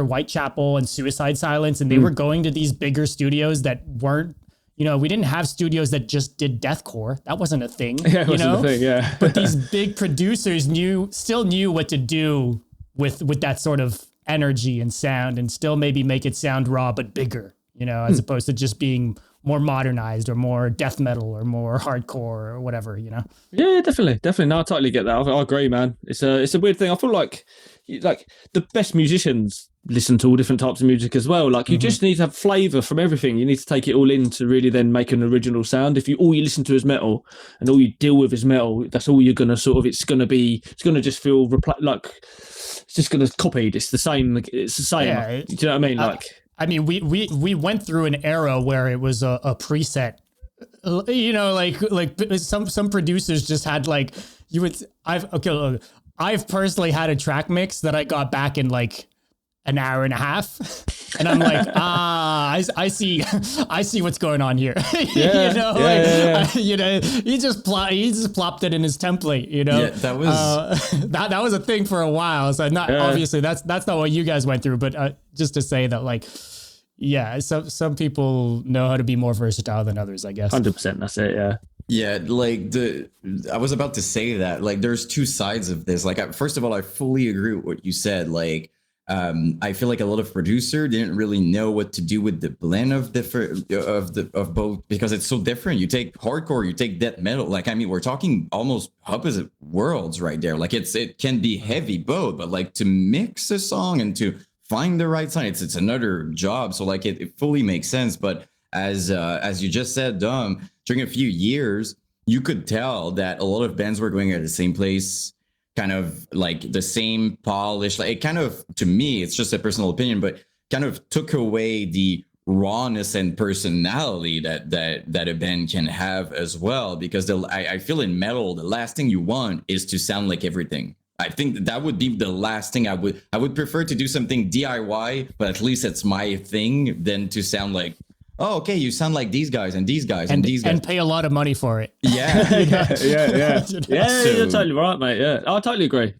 Whitechapel and Suicide Silence, and they were going to these bigger studios that weren't, we didn't have studios that just did deathcore. That wasn't a thing. Yeah, it wasn't a thing, yeah. But these big producers still knew what to do with that sort of energy and sound, and still maybe make it sound raw but bigger, as opposed to just being more modernized or more death metal or more hardcore or whatever, Yeah, definitely. No, I totally get that. I agree, man. It's a weird thing. I feel like the best musicians listen to all different types of music as well. Like you just need to have flavor from everything. You need to take it all in to really then make an original sound. If all you listen to is metal and all you deal with is metal, that's all you're going to it's going to just feel like it's just going to copy. It's the same. Yeah, do you know what I mean? I mean, we went through an era where it was a preset, like some producers just had like, I've personally had a track mix that I got back in like an hour and a half. And I'm like, I see what's going on here. Yeah, He just plopped it in his template, Yeah, that was that was a thing for a while. So obviously that's not what you guys went through, but just to say that, like, yeah, some people know how to be more versatile than others, I guess. 100%. That's it. Yeah. Yeah, like I was about to say that, like, there's two sides of this. Like, first of all, I fully agree with what you said. Like, I feel like a lot of producer didn't really know what to do with the blend of both, because it's so different. You take hardcore, you take death metal. Like, I mean, we're talking almost opposite worlds right there. Like, it can be heavy both, but like to mix a song and to find the right sign, it's another job. So like it fully makes sense. But as you just said, Dom, during a few years, you could tell that a lot of bands were going at the same place, kind of like the same polish. Like, it kind of, to me, it's just a personal opinion, but kind of took away the rawness and personality that a band can have as well. Because I feel in metal, the last thing you want is to sound like everything. I think that would be the last thing I would prefer to do something DIY, but at least it's my thing, than to sound like, oh, okay, you sound like these guys and these guys and these guys, and pay a lot of money for it. Yeah. Yeah. So, You're totally right, mate. Yeah, I totally agree.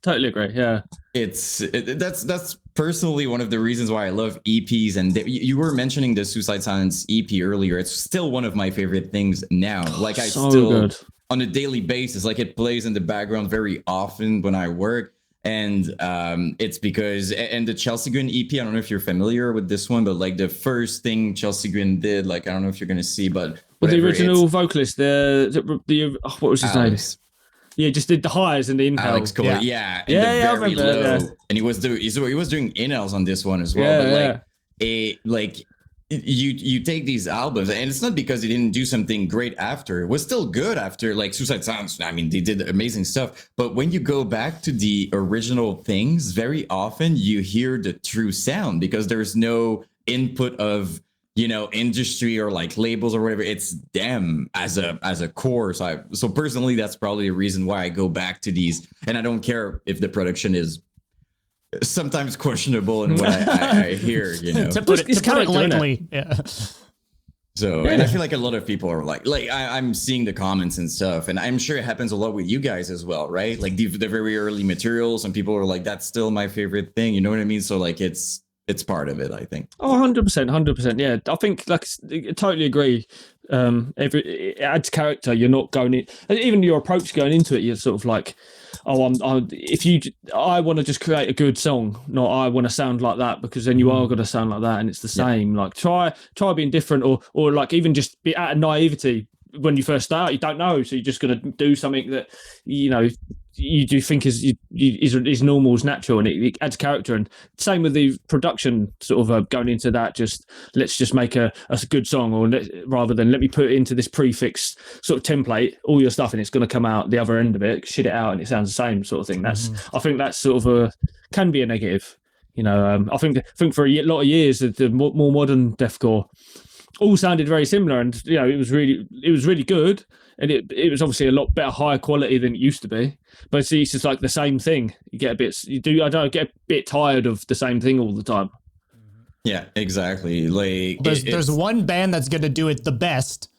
Yeah. That's personally one of the reasons why I love EPs. And you were mentioning the Suicide Silence EP earlier. It's still one of my favorite things now. Like, I So still good. on a daily basis, like, it plays in the background very often when I work. And it's because, and the Chelsea Green EP, I don't know if you're familiar with this one, but like the first thing Chelsea Green did, like, I don't know if you're going to see, but With the original vocalist, the what was his Alex. name? Yeah, just did the highs and the inhales. Alex Cole, Yeah, and I the very remember low, that, yeah. and he was doing inhales on this one as well. But you take these albums, and it's not because he didn't do something great after. It was still good after, like Suicide Silence. I mean, they did amazing stuff. But when you go back to the original things, very often you hear the true sound, because there's no input of, industry or like labels or whatever. It's them as a core. So personally, that's probably a reason why I go back to these, and I don't care if the production is sometimes questionable in what I hear, to put it lightly. Yeah. So, and I feel like a lot of people are like I'm seeing the comments and stuff, and I'm sure it happens a lot with you guys as well, right? Like the very early materials, and people are like, that's still my favorite thing. You know what I mean? So like it's part of it, I think. Oh, 100%. Yeah, I think, like, I totally agree. It adds character. You're not going in, even your approach going into it, you're sort of like, I want to just create a good song, not I want to sound like that, because then you are going to sound like that, and it's the same. Like, try being different, or like even just be out of naivety. When you first start, you don't know, so you're just going to do something that you do think is normal, is natural, and it adds character. And same with the production, sort of going into that. Let's just make a good song, or rather than let me put it into this prefix sort of template, all your stuff, and it's going to come out the other end of it, shit it out, and it sounds the same sort of thing. I think that's sort of can be a negative. I think for a lot of years the more modern deathcore all sounded very similar, and it was really good, and it was obviously a lot better, higher quality than it used to be. But it's just like the same thing. I get a bit tired of the same thing all the time. Yeah, exactly. Like, there's one band that's gonna do it the best.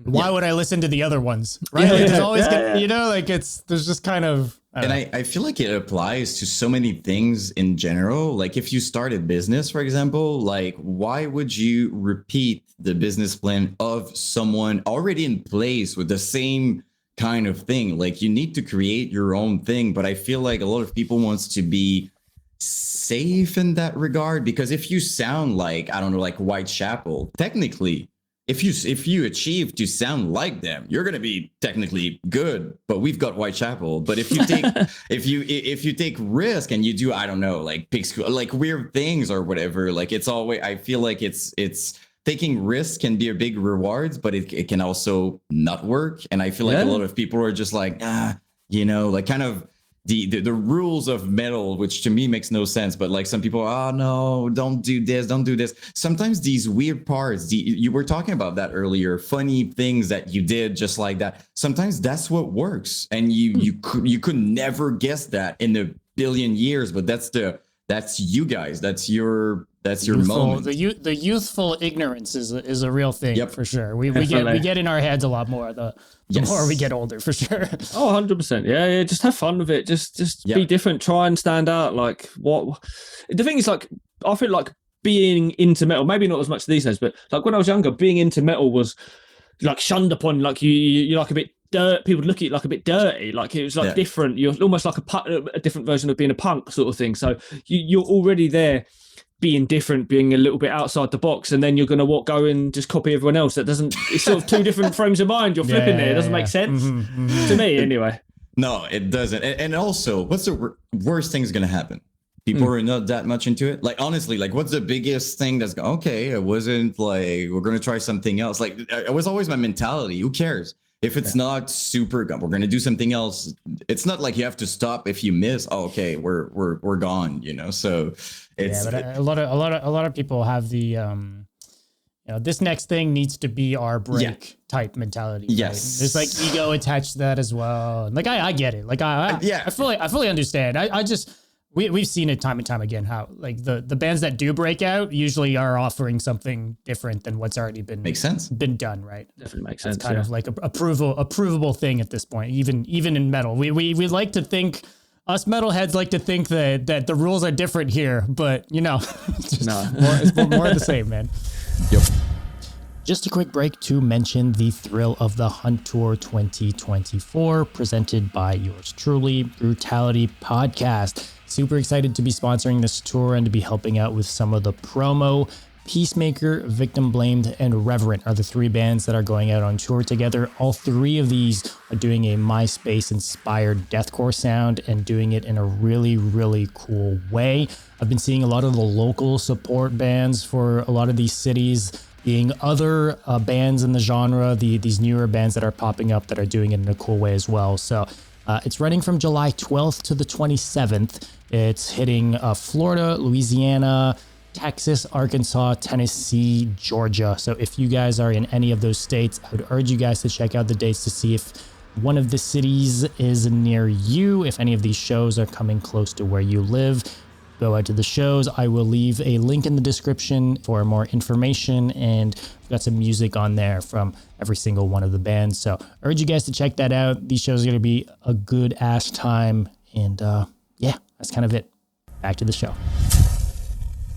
Why would I listen to the other ones? Right? There's always there's just kind of. I feel like it applies to so many things in general. Like, if you start a business, for example, like, why would you repeat the business plan of someone already in place with the same kind of thing? Like, you need to create your own thing. But I feel like a lot of people wants to be safe in that regard, because if you sound like, I don't know, like Whitechapel, technically, if you achieve to sound like them, you're gonna be technically good. But we've got Whitechapel. But if you take if you take risk and you do, I don't know, like pigsqueals, like weird things or whatever, like it's always, I feel like it's taking risks can be a big rewards, but it can also not work. And I feel like a lot of people are just like, like kind of the rules of metal, which to me makes no sense. But like some people, oh no, don't do this. Sometimes these weird parts, you were talking about that earlier, funny things that you did just like that. Sometimes that's what works, and you could never guess that in a billion years. But that's that's you guys. That's your youthful, moment. The youthful ignorance is a real thing for sure. We get in our heads a lot more the more we get older, for sure. Oh, 100%. Yeah. Just have fun with it. Just be different. Try and stand out. Like what the thing is, like, I feel like being into metal, maybe not as much these days, but like when I was younger, being into metal was like shunned upon. Like you're like a bit dirt. People look at it like a bit dirty. Like it was like different. You're almost like a different version of being a punk sort of thing. So you're already there, being different, being a little bit outside the box, and then you're going to go and just copy everyone else. That doesn't, it's sort of two different frames of mind you're flipping there. It doesn't make sense to me anyway. No, it doesn't. And also, what's the worst thing's going to happen? People are not that much into it. Like, honestly, like, what's the biggest thing that's okay, it wasn't like, we're going to try something else. Like, it was always my mentality. Who cares? If it's not super good, we're going to do something else. It's not like you have to stop if you miss. Oh, okay, we're gone, you know? So it's but a lot of people have the this next thing needs to be our break type mentality. Right? Yes. There's like ego attached to that as well. Like I get it. Like I fully understand. I just we've seen it time and time again how like the bands that do break out usually are offering something different than what's already been been done, right? Definitely makes That's sense. kind of like a provable thing at this point, even in metal. We like to think, us metalheads like to think that the rules are different here, but it's more of the same, man. Yep. Just a quick break to mention the Thrill of the Hunt Tour 2024, presented by yours truly, Brutality Podcast. Super excited to be sponsoring this tour and to be helping out with some of the promo. Peacemaker, Victim Blamed, and Reverent are the three bands that are going out on tour together. All three of these are doing a MySpace-inspired deathcore sound and doing it in a really, really cool way. I've been seeing a lot of the local support bands for a lot of these cities being other bands in the genre, these newer bands that are popping up that are doing it in a cool way as well. So it's running from July 12th to the 27th. It's hitting Florida, Louisiana, Texas, Arkansas, Tennessee, Georgia. So if you guys are in any of those states, I would urge you guys to check out the dates to see if one of the cities is near you, if any of these shows are coming close to where you live. Go out to the shows. I will leave a link in the description for more information, and I've got some music on there from every single one of the bands. So urge you guys to check that out. These shows are going to be a good ass time. And that's kind of it. Back to the show.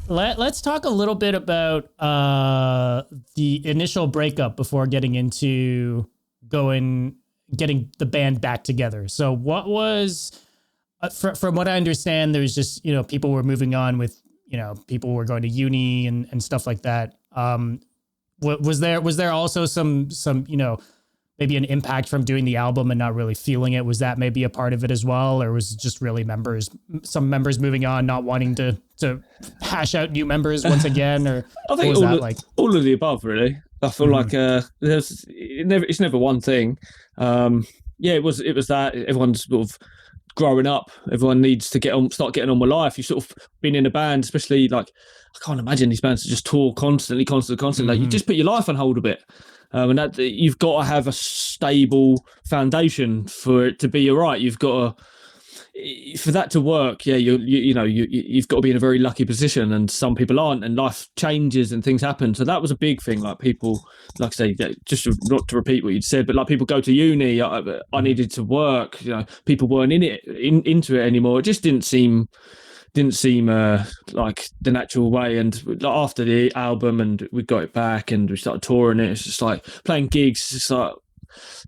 Let's talk a little bit about the initial breakup before getting into getting the band back together. So what was, from what I understand, there's just, people were moving on with, people were going to uni and stuff like that. Was there also some, maybe an impact from doing the album and not really feeling it? Was that maybe a part of it as well? Or was it just really some members moving on, not wanting to hash out new members once again? Or I think all of the above, really. I feel like it's never one thing. It was that everyone's sort of growing up. Everyone needs to start getting on with life. You've sort of been in a band, especially like, I can't imagine these bands to just tour constantly. Like you just put your life on hold a bit. And that you've got to have a stable foundation for it to be all right. You've got to, for that to work. Yeah, you've got to be in a very lucky position, and some people aren't. And life changes and things happen. So that was a big thing. Like people, like I say, just not to repeat what you'd said, but like people go to uni. I needed to work. People weren't into it anymore. It just didn't seem like the natural way. And after the album and we got it back and we started touring it, it's just like playing gigs. It's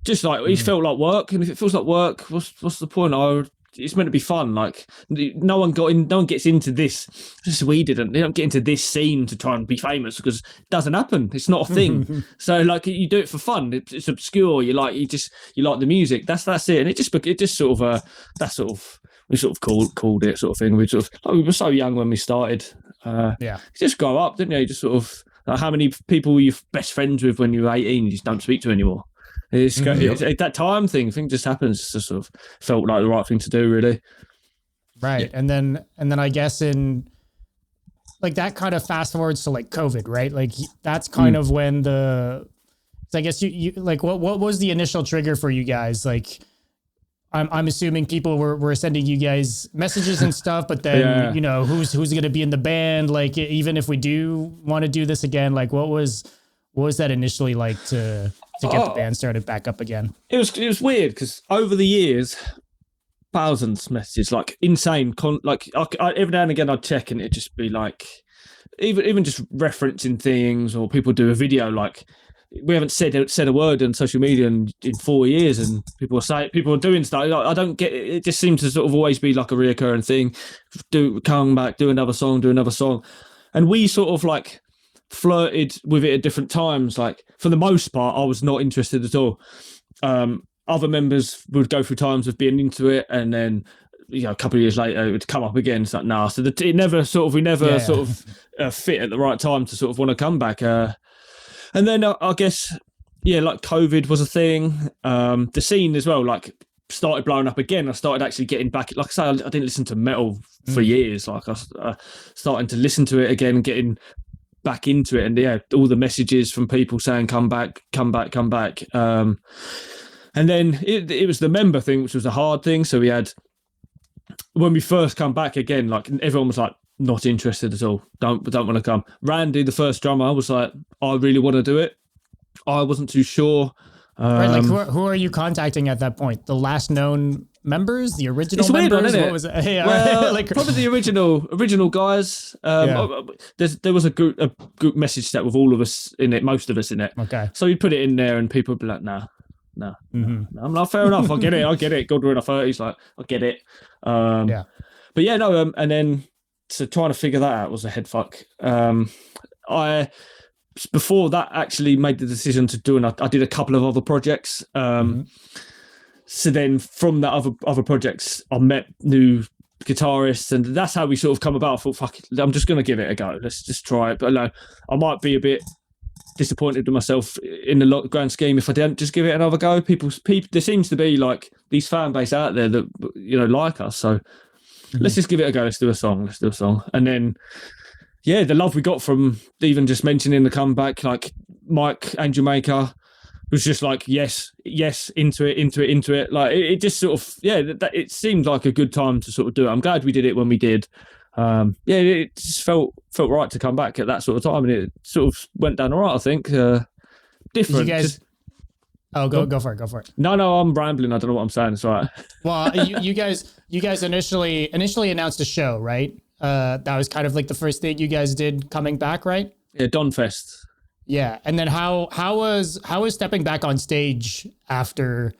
just like it felt like work. And if it feels like work, what's the point? It's meant to be fun. Like no one gets into this. Just we didn't. They don't get into this scene to try and be famous because it doesn't happen. It's not a thing. So like you do it for fun. It's obscure. You like the music. That's it. And it just sort of we sort of called it sort of thing. We were so young when we started. You just grow up, didn't you? You just sort of like how many people were you best friends with when you were 18? You just don't speak to anymore. It's that time thing just happens. It just sort of felt like the right thing to do, really. Right. Yeah. And then I guess in like that kind of fast forwards to like COVID, right? Like that's kind of when I guess you like what was the initial trigger for you guys? Like I'm assuming people were sending you guys messages and stuff, but then you know who's going to be in the band? Like, even if we do want to do this again, like what was that initially like to get the band started back up again? It was weird because over the years, thousands messages, like insane. Like every now and again I'd check and it'd just be like, even just referencing things, or people do a video like, we haven't said a word on social media in 4 years, and people are doing stuff. I don't get it. It just seems to sort of always be like a reoccurring thing. Come back, do another song, and we sort of like flirted with it at different times. Like for the most part, I was not interested at all. Other members would go through times of being into it, and then a couple of years later it would come up again. It's like nah. So we never sort of fit at the right time to sort of want to come back. And then I guess, like COVID was a thing. The scene as well, like started blowing up again. I started actually getting back. Like I say, I didn't listen to metal for years. Like I starting to listen to it again and getting back into it. And all the messages from people saying, come back. And then it was the member thing, which was a hard thing. So we had, when we first come back again, like everyone was like, not interested at all. Don't want to come. Randy, the first drummer, was like, I really want to do it. I wasn't too sure. Right, like who are you contacting at that point? The last known members, the original it's members. Weird one, isn't it? What was it? Hey, well, like probably the original guys. There was a group message set with all of us in it, most of us in it. Okay. So you put it in there, and people would be like, nah. I'm not fair enough. I get it. God, we're in our 30s. Like, I get it. But and then. So trying to figure that out was a head fuck. Before that actually made the decision to do, and I did a couple of other projects. So then from that other projects, I met new guitarists, and that's how we sort of come about. I thought, fuck it, I'm just going to give it a go. Let's just try it. But no, I might be a bit disappointed with myself in the grand scheme if I didn't just give it another go. People, there seems to be like these fan base out there that like us. So. Let's just give it a go. Let's do a song. And then, the love we got from even just mentioning the comeback, like Mike and Jamaica was just like, yes, into it. Like it just sort of, it seemed like a good time to sort of do it. I'm glad we did it when we did. It just felt right to come back at that sort of time, and it sort of went down all right, I think. Different. Did you guys... go for it. No, I'm rambling. I don't know what I'm saying. It's all right. Well, you guys initially announced a show, right? That was kind of like the first thing you guys did coming back, right? Yeah, Donfest. Yeah, and then how was stepping back on stage after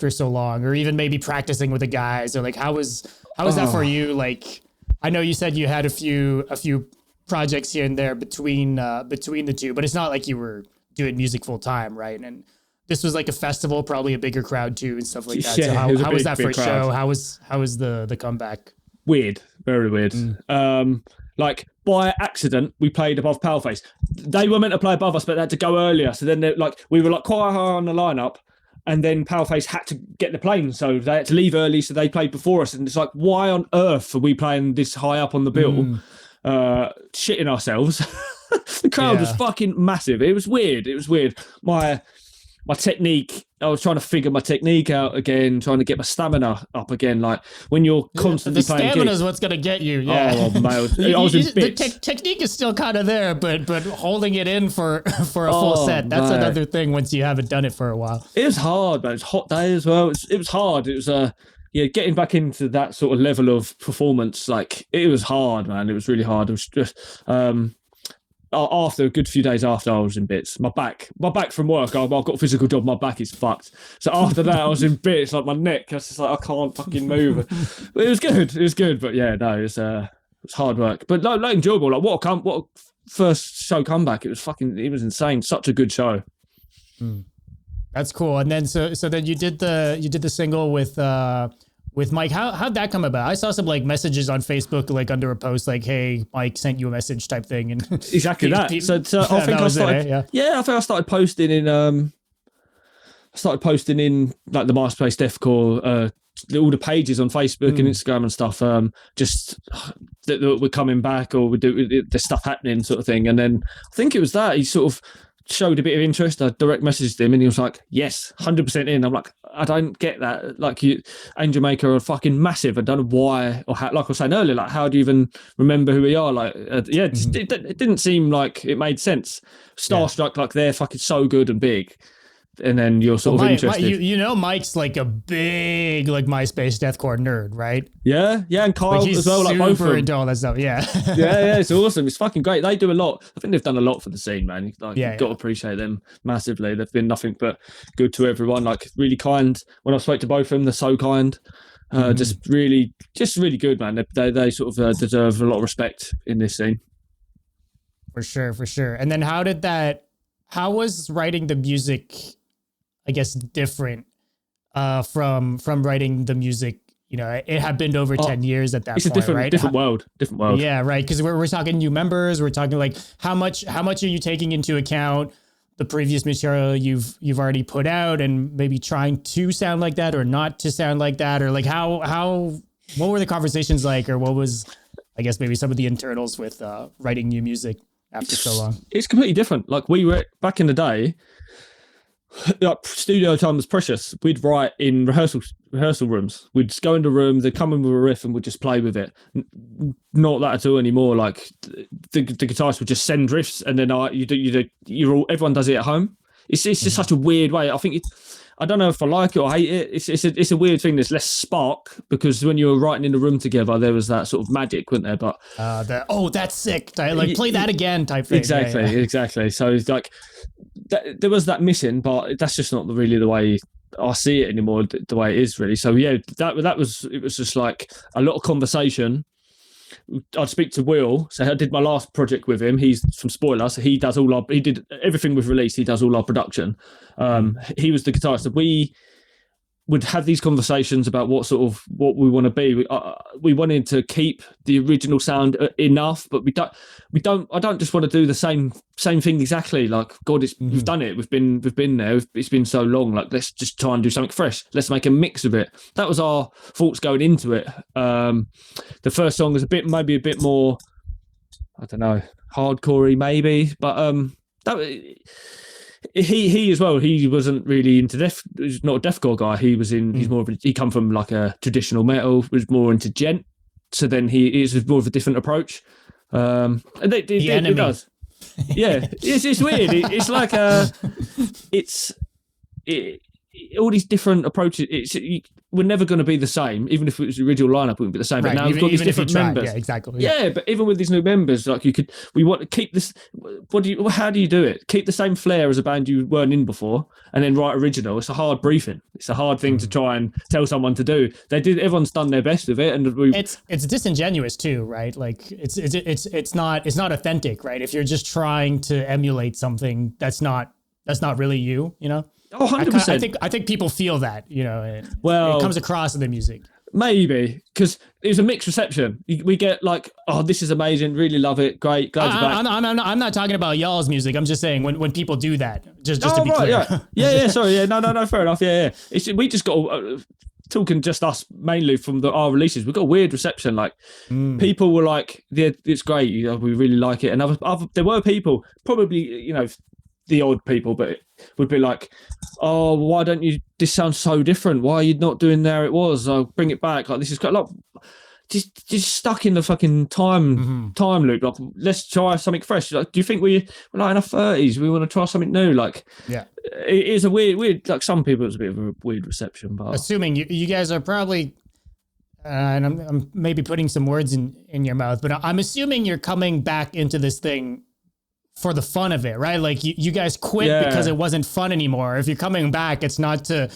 so long, or even maybe practicing with the guys, or like how was that for you? Like, I know you said you had a few projects here and there between the two, but it's not like you were doing music full time, right? And this was like a festival, probably a bigger crowd too, and stuff like that. Yeah, so how was that for a show? How was the comeback? Weird, very weird. Like by accident, we played above Paleface. They were meant to play above us, but they had to go earlier. So then we were like quite high on the lineup, and then Paleface had to get the plane, so they had to leave early. So they played before us, and it's like, why on earth are we playing this high up on the bill? Shitting ourselves. The crowd was fucking massive. It was weird. My technique, I was trying to figure my technique out again, trying to get my stamina up again. Like when you're constantly playing gigs. The stamina is what's going to get you. Yeah. Oh, man. I was in bits. The technique is still kind of there, but holding it in for a full set, that's another thing once you haven't done it for a while. It was hard, man. It was a hot day as well. It was hard. It was getting back into that sort of level of performance. Like it was hard, man. It was really hard. It was just... after a good few days after, I was in bits. My back from work, I've got a physical job, my back is fucked. So after that, I was in bits, like my neck, I was just like, I can't fucking move. But it was good. But it was hard work. But like enjoyable. Like what a first show comeback. It was insane. Such a good show. That's cool. And then so then you did the single with Mike. How'd that come about? I saw some like messages on Facebook, like under a post, like, "Hey, Mike sent you a message," type thing, and exactly that. So I think I started. I think I started posting in. Like the MySpace deathcore, all the pages on Facebook and Instagram and stuff. Just that we're coming back, or we do there's stuff happening, sort of thing. And then I think it was that he sort of showed a bit of interest. I direct messaged him and he was like, yes, 100% in. I'm like, I don't get that. Like, Angel Maker are fucking massive. I don't know why or how, like I was saying earlier, like, how do you even remember who we are? Like, it didn't seem like it made sense. Starstruck, like, they're fucking so good and big. And then you're sort of interested. You know, Mike's like a big like MySpace deathcore nerd, right? Yeah, and Kyle like as well. Like both of them. into all that stuff. Yeah, yeah, it's awesome. It's fucking great. They do a lot. I think they've done a lot for the scene, man. Like, you've got to appreciate them massively. They've been nothing but good to everyone. Like, really kind. When I spoke to both of them, they're so kind. Just really good, man. They sort of deserve a lot of respect in this scene. For sure. And then how was writing the music, I guess, different from writing the music? You know, it had been over 10 years at that point, right? Different world. Yeah, right. Because we're talking new members. We're talking like how much are you taking into account the previous material you've already put out, and maybe trying to sound like that or not to sound like that, or like what were the conversations like, or what was, I guess, maybe some of the internals with writing new music after so long? It's completely different. Like, we were back in the day. Like, studio time was precious. We'd write in rehearsal rooms. We'd just go into a room, they'd come in with a riff and we'd just play with it. Not that at all anymore. Like, the guitarists would just send riffs, and then everyone does it at home. It's just such a weird way. I don't know if I like it or hate it. It's a weird thing. There's less spark, because when you were writing in the room together, there was that sort of magic, wasn't there? But that's sick. Like, play that again type thing. Exactly. So it's like there was that missing, but that's just not really the way I see it anymore. The way it is, really. So yeah, it was just like a lot of conversation. I'd speak to Will. So I did my last project with him. He's from Spoiler, so he did everything with release. He does all our production. He was the guitarist. So we would have these conversations about what we want to be. We wanted to keep the original sound enough, but I don't just want to do the same thing exactly. Like, God, we've done it. We've been there. It's been so long. Like, let's just try and do something fresh. Let's make a mix of it. That was our thoughts going into it. The first song was maybe a bit more, I don't know, hardcore-y maybe, but he as well. He wasn't really into he's not a deathcore guy. He's more of he come from like a traditional metal. Was more into gent. So then he is more of a different approach. And it does. Yeah, it's weird. It's like all these different approaches. We're never going to be the same, even if it was the original lineup, it wouldn't be the same. Right. But now we've got these different members. Yeah, exactly. Yeah, but even with these new members, like, we want to keep this. How do you do it? Keep the same flair as a band you weren't in before, and then write original. It's a hard briefing. It's a hard thing to try and tell someone to do. Everyone's done their best with it, and it's disingenuous too, right? Like, it's not authentic, right? If you're just trying to emulate something that's not really you, you know. Oh, 100%. I think people feel that, you know. It comes across in the music. Maybe because it was a mixed reception. We get like, oh, this is amazing, really love it, great, glad you're back. I'm not talking about y'all's music. I'm just saying when people do that, just to be clear. Yeah. Sorry, yeah, no, fair enough. Yeah. We just got talking just us mainly from our releases. We got a weird reception. Like, people were like, yeah, it's great, you know, we really like it, and there were people, probably, you know, the odd people, but it would be like, oh, why don't you, this sounds so different, why are you not doing There It Was, I'll bring it back, like, this is quite like just stuck in the fucking time loop. Like, let's try something fresh. Like, do you think we're like in our 30s, we want to try something new? Like, yeah, it is a weird, like, some people it's a bit of a weird reception, but assuming you guys are probably and I'm maybe putting some words in your mouth, but I'm assuming you're coming back into this thing for the fun of it, right? Like, you guys quit because it wasn't fun anymore. If you're coming back, it's not to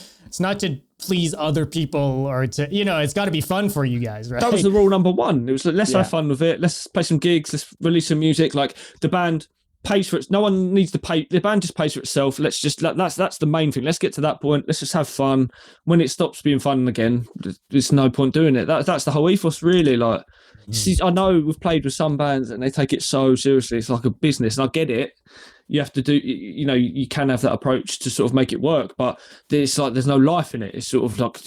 please other people, or to, you know, it's got to be fun for you guys, right? That was the rule number one. It was like, let's have fun with it. Let's play some gigs. Let's release some music. Like, the band pays for it. No one needs to pay. The band just pays for itself. Let's just, that's the main thing. Let's get to that point. Let's just have fun. When it stops being fun again, there's no point doing it. That's the whole ethos, really. Like, I know we've played with some bands and they take it so seriously. It's like a business, and I get it. You have to do, you know, you can have that approach to sort of make it work, but there's no life in it. It's sort of like,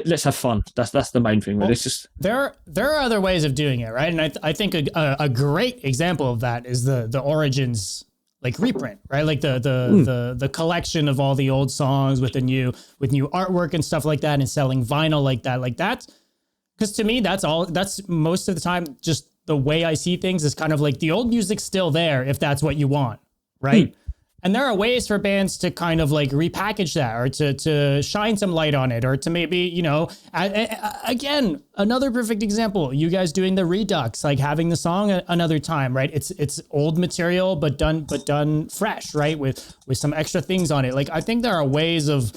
let's have fun. That's the main thing. Well, it's just there are other ways of doing it, right? And I think a great example of that is the Origins reprint, right? Like the collection of all the old songs with new artwork and stuff like that, and selling vinyl like that. Like that's, because to me, that's most of the time just the way I see things is kind of like the old music's still there if that's what you want, right? And there are ways for bands to kind of like repackage that, or to shine some light on it, or to maybe, you know, again, another perfect example, you guys doing the Redux, like having the song another time, right? It's old material, but done fresh, right? With some extra things on it. Like, I think there are ways of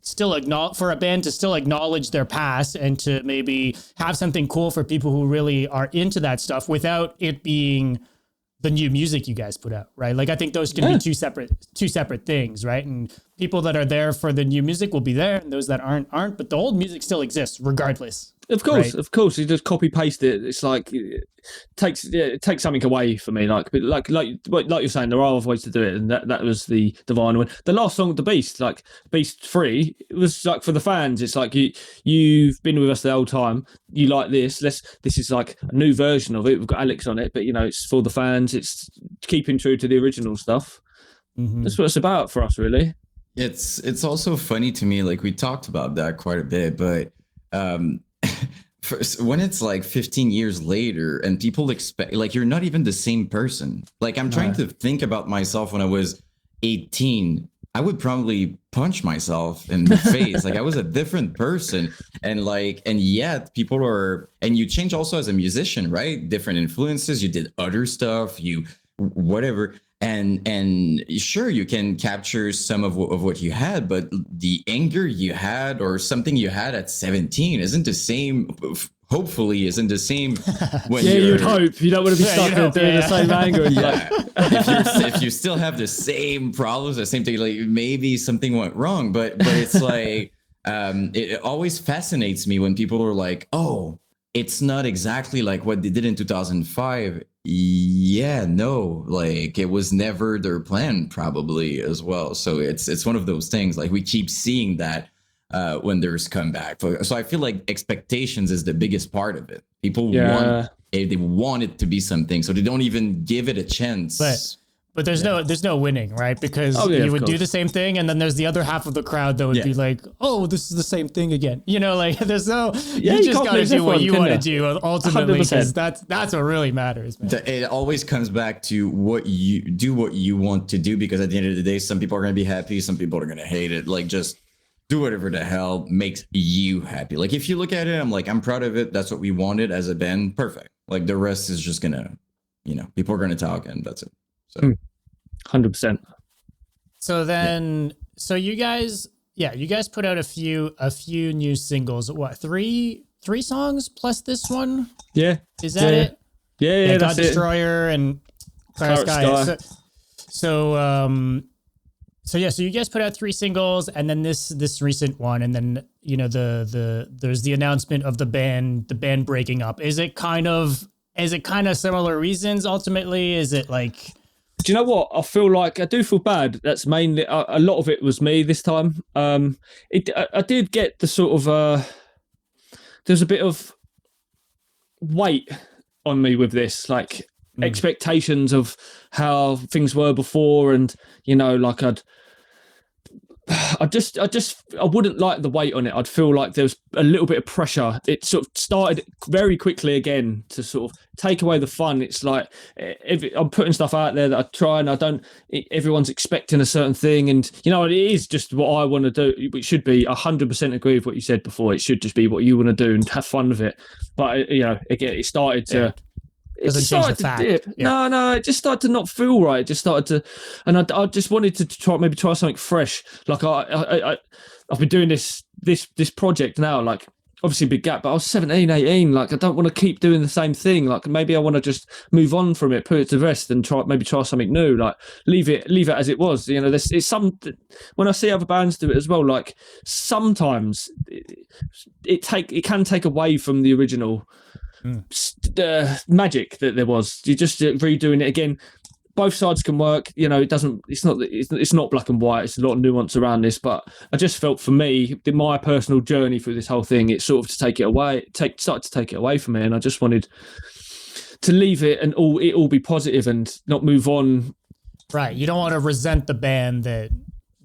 still for a band to still acknowledge their past and to maybe have something cool for people who really are into that stuff without it being the new music you guys put out, right? Like, I think those can be two separate things, right? And people that are there for the new music will be there, and those that aren't, but the old music still exists regardless. Of course, right? Of course. You just copy paste it. It's like it takes something away for me. Like you're saying, there are other ways to do it, and that was the divine one. The last song, The Beast, like Beast 3, it was like for the fans. It's like you've been with us the whole time. You like this? This is like a new version of it. We've got Alex on it, but you know, it's for the fans. It's keeping true to the original stuff. Mm-hmm. That's what it's about for us, really. It's also funny to me. Like, we talked about that quite a bit, but when it's like 15 years later and people expect, like, you're not even the same person. Like, I'm trying to think about myself when I was 18. I would probably punch myself in the face. Like, I was a different person. And yet people are, and you change also as a musician, right? Different influences. You did other stuff, whatever. And sure, you can capture some of what you had, but the anger you had or something you had at 17 isn't the same. Hopefully, isn't the same when you'd hope. You don't want to be stuck in doing the same anger. If you still have the same problems, the same thing, like maybe something went wrong. But it's like it always fascinates me when people are like, "Oh, it's not exactly like what they did in 2005." Yeah, no, like it was never their plan, probably, as well. So it's one of those things, like we keep seeing that when there's comeback. So I feel like expectations is the biggest part of it. People want it to be something, so they don't even give it a chance. But there's no winning, right? Because you would do the same thing, and then there's the other half of the crowd that would be like, "Oh, this is the same thing again." You know, like there's no. You just got to do what you want to do ultimately, because that's what really matters, man. It always comes back to what you want to do, because at the end of the day, some people are going to be happy, some people are going to hate it. Like, just do whatever the hell makes you happy. Like, if you look at it, I'm proud of it. That's what we wanted as a band. Perfect. Like, the rest is just gonna, people are gonna talk, and that's it. So. 100%. So then, so you guys put out a few new singles. What, three songs plus this one? Yeah. Is that it? Yeah, God Destroyer and Claret Sky. So you guys put out 3 singles, and then this recent one, and then there's the announcement of the band breaking up. Is it kind of similar reasons ultimately? Is it like? Do you know what? I feel like I do feel bad. That's mainly a lot of it was me this time. I did get the sort of there's a bit of weight on me with this, like expectations of how things were before, and like I wouldn't like the weight on it. I'd feel like there was a little bit of pressure. It sort of started very quickly again to sort of take away the fun. It's like if I'm putting stuff out there that I try, and everyone's expecting a certain thing, and it is just what I want to do. It should be 100% agree with what you said before. It should just be what you want to do and have fun with it. But again, it started to. Yeah. It started to dip. Yeah. No, it just started to not feel right. It just started to, and I just wanted to try something fresh. Like I've been doing this project now, like obviously a big gap, but I was 17, 18. Like I don't want to keep doing the same thing. Like maybe I want to just move on from it, put it to rest, and try something new. Like leave it as it was. It's some, when I see other bands do it as well. Like sometimes it can take away from the original. The magic that there was. You're just redoing it again. Both sides can work. It's not black and white. It's a lot of nuance around this, but I just felt for me, in my personal journey through this whole thing, it sort of started to take it away from me, and I just wanted to leave it and all be positive and not move on. Right. You don't want to resent the band that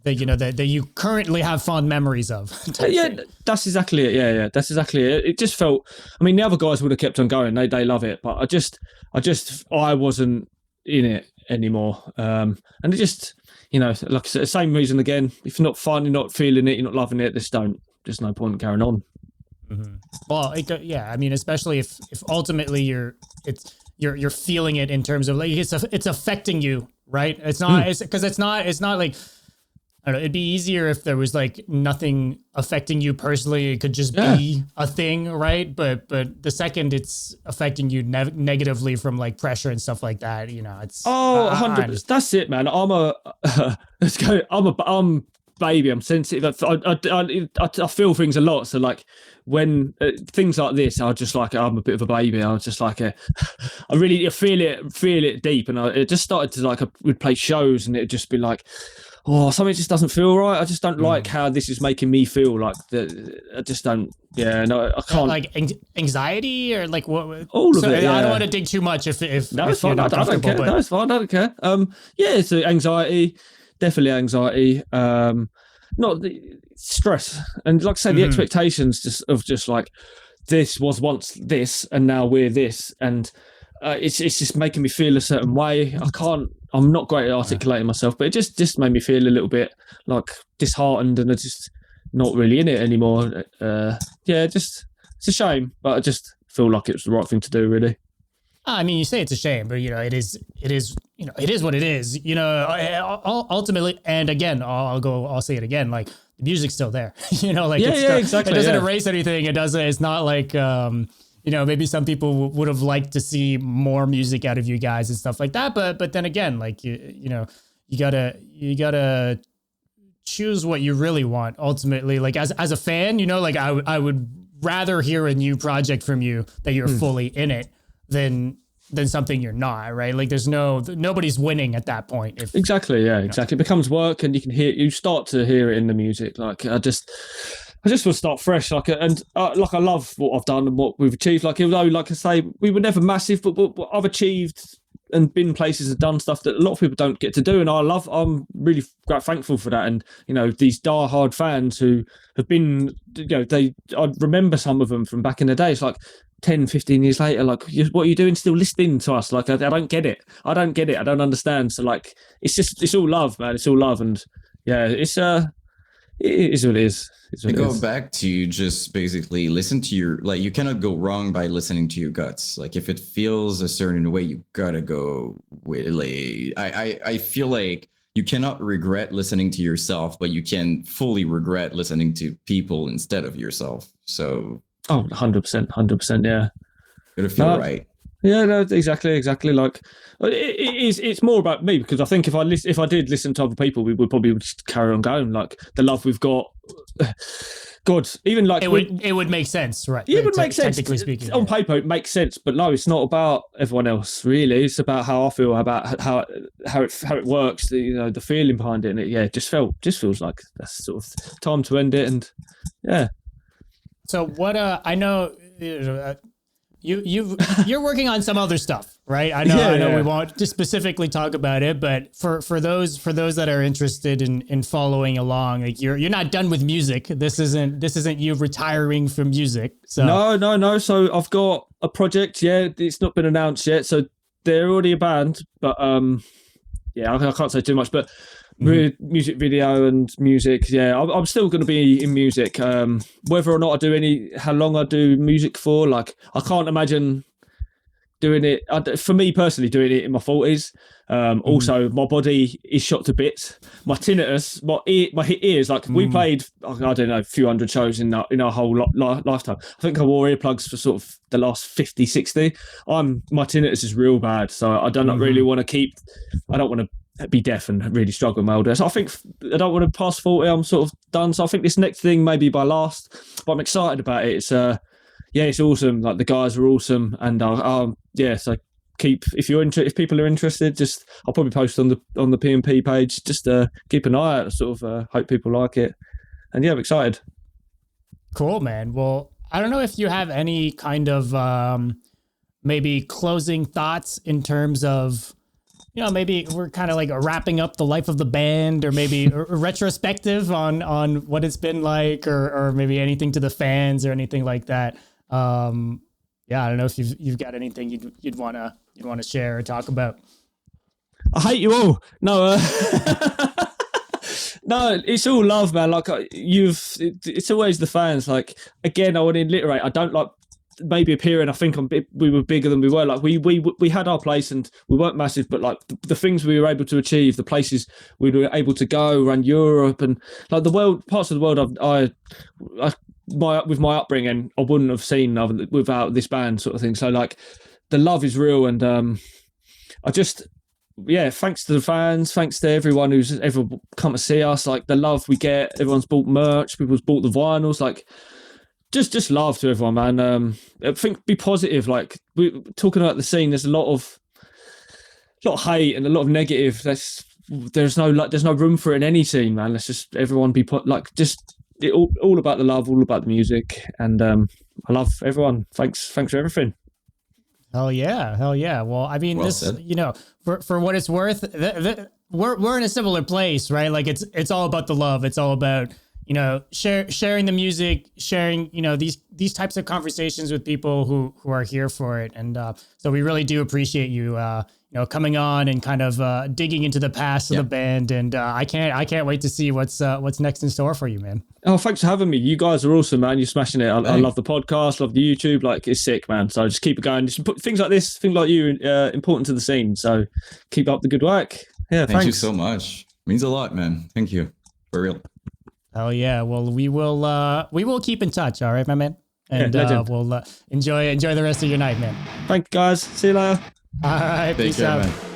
you currently have fond memories of. Yeah, that's exactly it. Yeah, that's exactly it. It just felt, I mean, the other guys would have kept on going. They love it, but I wasn't in it anymore. And it just, like I said, same reason again. If you're not fun, you're not feeling it, you're not loving it, there's no point in carrying on. Mm-hmm. Well, I mean, especially if ultimately you're feeling it in terms of like it's affecting you, right? It's not it's not like, I don't know, it'd be easier if there was like nothing affecting you personally. It could just be a thing, right? But the second it's affecting you negatively from like pressure and stuff like that, it's 100%. That's it, man. I'm baby. I'm sensitive. I feel things a lot. So like when things like this, I'm a bit of a baby. I was just like I really feel it deep, and it just started to like we'd play shows, and it'd just be like, oh, something just doesn't feel right. I just don't like how this is making me feel. Like I just don't. Yeah, no, I can't. Like anxiety or like what? All of it. Yeah. I don't want to dig too much. If no, it's fine. I don't care. No, it's fine. I don't care. Yeah, it's anxiety. Definitely anxiety. Not the stress, and like I say, the expectations just like this was once this, and now we're this, and it's just making me feel a certain way. I'm not great at articulating myself, but it just made me feel a little bit like disheartened, and I just not really in it anymore. It's a shame, but I just feel like it was the right thing to do, really. I mean, you say it's a shame, but it is what it is, ultimately. And again, I'll say it again. Like the music's still there, exactly. It doesn't erase anything. It's not like, maybe some people would have liked to see more music out of you guys and stuff like that. But then again, like, you gotta choose what you really want ultimately. Like as a fan, like I would rather hear a new project from you that you're fully in it than something you're not, right? Like nobody's winning at that point. Exactly. It becomes work, and you start to hear it in the music. Like I just want to start fresh. Like, and I love what I've done and what we've achieved. Like, although, like I say, we were never massive, but what I've achieved and been places and done stuff that a lot of people don't get to do. And I'm really quite thankful for that. And, these diehard fans who have been, I remember some of them from back in the day. It's like 10, 15 years later, like, what are you doing still listening to us? Like, I don't get it. I don't understand. So like, it's all love, man. It's all love. And yeah, it is what it is. Go back to just basically listen to you cannot go wrong by listening to your guts. Like if it feels a certain way, you gotta go with it. I feel like you cannot regret listening to yourself, but you can fully regret listening to people instead of yourself. So 100%, yeah. Gotta feel right. Yeah, no, exactly. Like it's more about me, because I think if I did listen to other people, we would probably just carry on going. Like the love we've got, God, even like it would make sense, right? It would make sense. Technically speaking, on paper it makes sense, but no, it's not about everyone else. Really, it's about how I feel, about how it works. The feeling behind it, and it just feels like that's sort of time to end it, and yeah. So what? I know. You're working on some other stuff, right? I know we won't just specifically talk about it, but for those that are interested in following along, like you're not done with music. This isn't you retiring from music. So no. So I've got a project. Yeah, it's not been announced yet. So they're already a band, but I can't say too much. But music video and music, I'm still going to be in music. Whether or not I do how long I do music for, like I can't imagine doing it. For me personally, doing it in my 40s. Also, my body is shot to bits. My tinnitus, my ears. Like we played, I don't know, a few hundred shows in our whole lifetime. I think I wore earplugs for sort of the last 50, 60. My tinnitus is real bad, so I don't really want to I don't want to be deaf and really struggle with my old age. So I think I don't want to pass 40. I'm sort of done. So I think this next thing may be my last, but I'm excited about it. It's it's awesome. Like the guys are awesome, and so if people are interested, just I'll probably post on the P&P page. Just keep an eye out. Sort of hope people like it, and I'm excited. Cool, man. Well, I don't know if you have any kind of maybe closing thoughts in terms of, maybe we're kind of like wrapping up the life of the band, or maybe a retrospective on what it's been like, or maybe anything to the fans or anything like that. I don't know if you've got anything you'd want to share or talk about. I hate you all. No, no, it's all love, man. Like it's always the fans. Like, again, I want to reiterate, I don't like maybe appearing. I think we were bigger than we were. Like we had our place and we weren't massive, but like the things we were able to achieve, the places we were able to go around Europe and like the world, parts of the world with my upbringing, I wouldn't have seen without this band sort of thing. So like the love is real, and thanks to the fans, thanks to everyone who's ever come to see us. Like the love we get, everyone's bought merch, people's bought the vinyls. Like just love to everyone, man. I think be positive. Like we're talking about the scene, there's a lot of hate and a lot of negative. There's no room for it in any scene, man. Let's just everyone be all about the love, all about the music, and I love everyone. Thanks for everything. Hell yeah. Well, I mean, for what it's worth, we're in a similar place, right? Like it's all about the love. It's all about sharing the music, sharing these types of conversations with people who are here for it, and so we really do appreciate you coming on and kind of digging into the past of the band, and I can't wait to see what's next in store for you, man. Oh, thanks for having me. You guys are awesome, man. You're smashing it. I love the podcast, love the YouTube. Like, it's sick, man. So just keep it going. Just put things like this, things like you, important to the scene. So keep up the good work. Yeah, thank you so much. Means a lot, man. Thank you. For real. Hell yeah. Well, we will keep in touch. All right, my man. And we'll enjoy the rest of your night, man. Thank you, guys. See you later. All right. Peace out. Man.